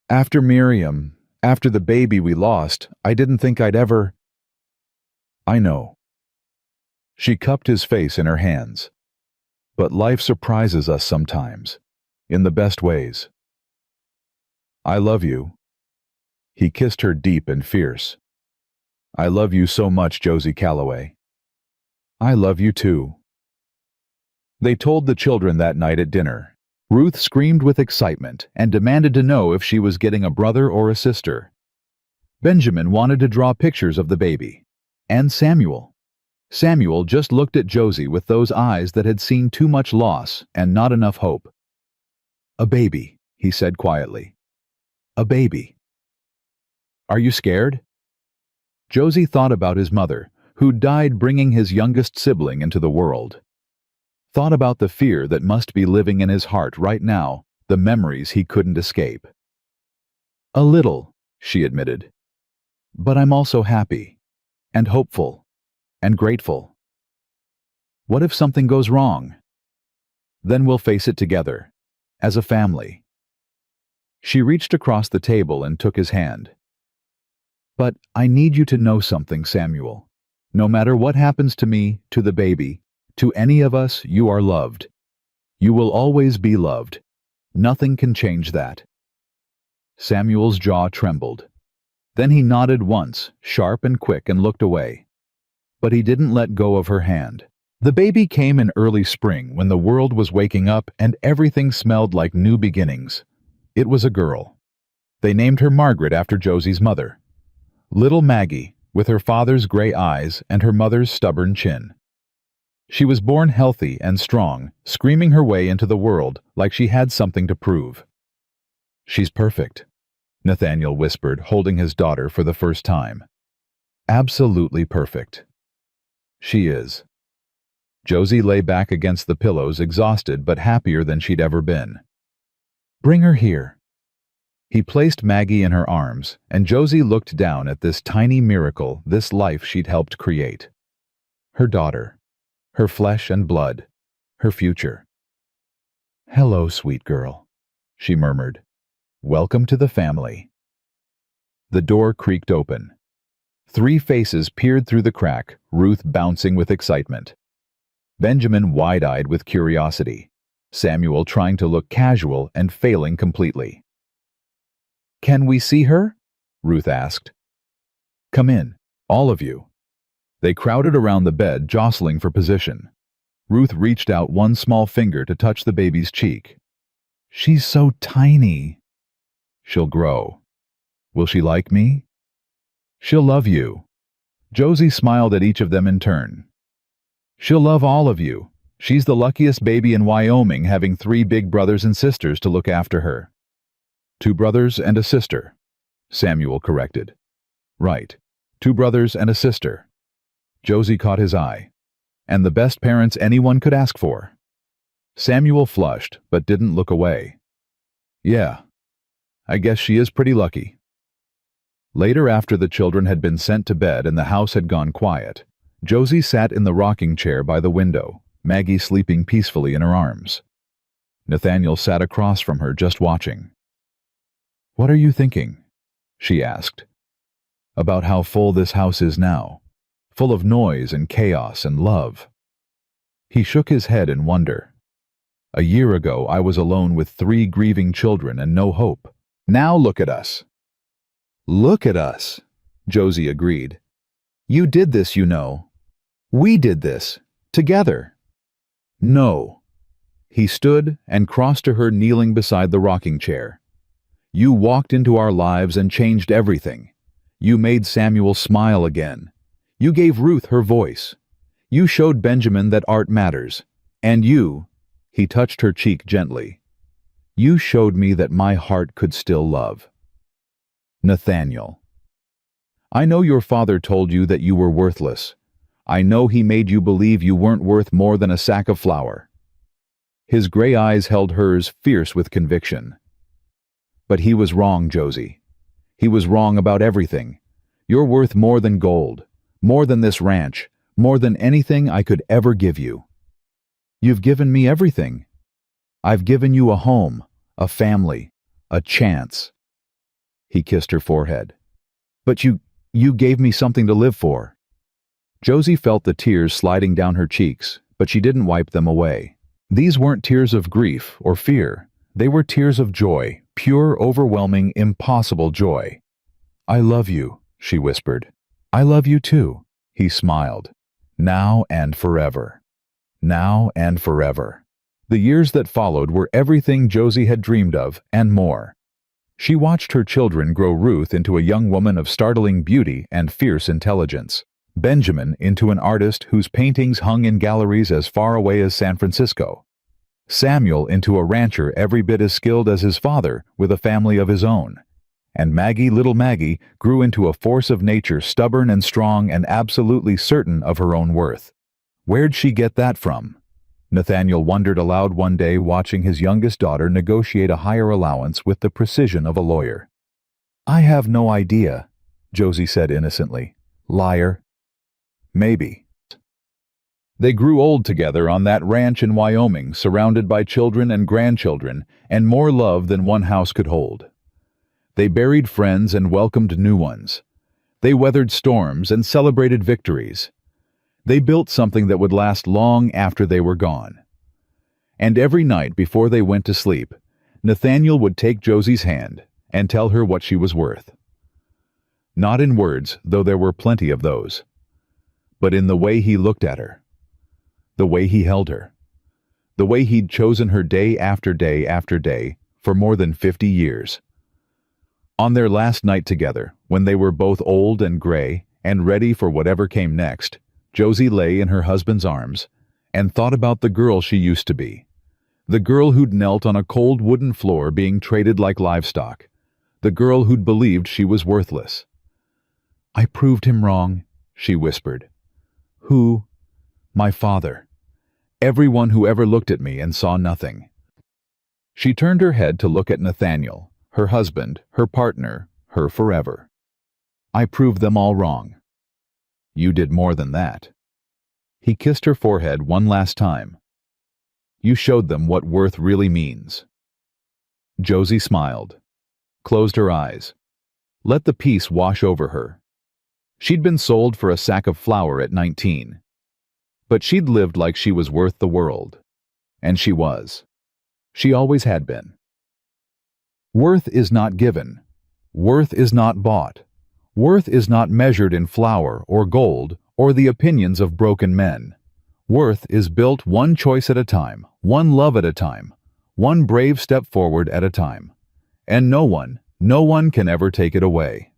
After Miriam, after the baby we lost, I didn't think I'd ever... I know. She cupped his face in her hands. But life surprises us sometimes, in the best ways. I love you. He kissed her deep and fierce. I love you so much, Josie Calloway. I love you too. They told the children that night at dinner. Ruth screamed with excitement and demanded to know if she was getting a brother or a sister. Benjamin wanted to draw pictures of the baby. And Samuel. Samuel just looked at Josie with those eyes that had seen too much loss and not enough hope. "A baby," he said quietly. "A baby." "Are you scared?" Josie thought about his mother, who died bringing his youngest sibling into the world. Thought about the fear that must be living in his heart right now, the memories he couldn't escape. "A little," she admitted. "But I'm also happy, and hopeful, and grateful. What if something goes wrong? Then we'll face it together, as a family." She reached across the table and took his hand. "But I need you to know something, Samuel. No matter what happens to me, to the baby, to any of us, you are loved. You will always be loved. Nothing can change that." Samuel's jaw trembled. Then he nodded once, sharp and quick, and looked away. But he didn't let go of her hand. The baby came in early spring when the world was waking up and everything smelled like new beginnings. It was a girl. They named her Margaret after Josie's mother. Little Maggie, with her father's gray eyes and her mother's stubborn chin. She was born healthy and strong, screaming her way into the world like she had something to prove. "She's perfect," Nathaniel whispered, holding his daughter for the first time. "Absolutely perfect." "She is." Josie lay back against the pillows, exhausted but happier than she'd ever been. "Bring her here." He placed Maggie in her arms, and Josie looked down at this tiny miracle, this life she'd helped create. Her daughter. Her flesh and blood. Her future. "Hello, sweet girl," she murmured. "Welcome to the family." The door creaked open. 3 faces peered through the crack, Ruth bouncing with excitement. Benjamin wide-eyed with curiosity. Samuel trying to look casual and failing completely. "Can we see her?" Ruth asked. "Come in, all of you." They crowded around the bed, jostling for position. Ruth reached out one small finger to touch the baby's cheek. "She's so tiny." "She'll grow." "Will she like me?" "She'll love you." Josie smiled at each of them in turn. "She'll love all of you. She's the luckiest baby in Wyoming, having 3 big brothers and sisters to look after her." "2 brothers and a sister," Samuel corrected. "Right. 2 brothers and a sister." Josie caught his eye. "And the best parents anyone could ask for." Samuel flushed, but didn't look away. "Yeah, I guess she is pretty lucky." Later, after the children had been sent to bed and the house had gone quiet, Josie sat in the rocking chair by the window, Maggie sleeping peacefully in her arms. Nathaniel sat across from her, just watching. "What are you thinking?" she asked. "About how full this house is now, full of noise and chaos and love." He shook his head in wonder. "A year ago I was alone with 3 grieving children and no hope. Now look at us." "Look at us," Josie agreed. "You did this, you know. We did this, together." "No." He stood and crossed to her, kneeling beside the rocking chair. "You walked into our lives and changed everything. You made Samuel smile again. You gave Ruth her voice. You showed Benjamin that art matters. And you," he touched her cheek gently, "you showed me that my heart could still love." Nathaniel. "I know your father told you that you were worthless. I know he made you believe you weren't worth more than a sack of flour." His gray eyes held hers, fierce with conviction. "But he was wrong, Josie. He was wrong about everything. You're worth more than gold, more than this ranch, more than anything I could ever give you. You've given me everything. I've given you a home, a family, a chance." He kissed her forehead. "But you gave me something to live for." Josie felt the tears sliding down her cheeks, but she didn't wipe them away. These weren't tears of grief or fear. They were tears of joy, pure, overwhelming, impossible joy. "I love you," she whispered. "I love you too," he smiled. "Now and forever. Now and forever." The years that followed were everything Josie had dreamed of, and more. She watched her children grow Ruth into a young woman of startling beauty and fierce intelligence. Benjamin into an artist whose paintings hung in galleries as far away as San Francisco. Samuel into a rancher every bit as skilled as his father with a family of his own. And Maggie, little Maggie, grew into a force of nature stubborn and strong and absolutely certain of her own worth. Where'd she get that from? Nathaniel wondered aloud one day watching his youngest daughter negotiate a higher allowance with the precision of a lawyer. "I have no idea," Josie said innocently. "Liar." Maybe. They grew old together on that ranch in Wyoming, surrounded by children and grandchildren, and more love than one house could hold. They buried friends and welcomed new ones. They weathered storms and celebrated victories. They built something that would last long after they were gone. And every night before they went to sleep, Nathaniel would take Josie's hand and tell her what she was worth. Not in words, though there were plenty of those, but in the way he looked at her, the way he held her, the way he'd chosen her day after day after day for more than 50 years. On their last night together, when they were both old and gray and ready for whatever came next, Josie lay in her husband's arms and thought about the girl she used to be, the girl who'd knelt on a cold wooden floor being traded like livestock, the girl who'd believed she was worthless. "I proved him wrong," she whispered. "Who?" "My father. Everyone who ever looked at me and saw nothing." She turned her head to look at Nathaniel, her husband, her partner, her forever. "I proved them all wrong." "You did more than that." He kissed her forehead one last time. "You showed them what worth really means." Josie smiled, closed her eyes, let the peace wash over her. She'd been sold for a sack of flour at 19. But she'd lived like she was worth the world. And she was. She always had been. Worth is not given. Worth is not bought. Worth is not measured in flour or gold or the opinions of broken men. Worth is built one choice at a time, one love at a time, one brave step forward at a time. And no one can ever take it away.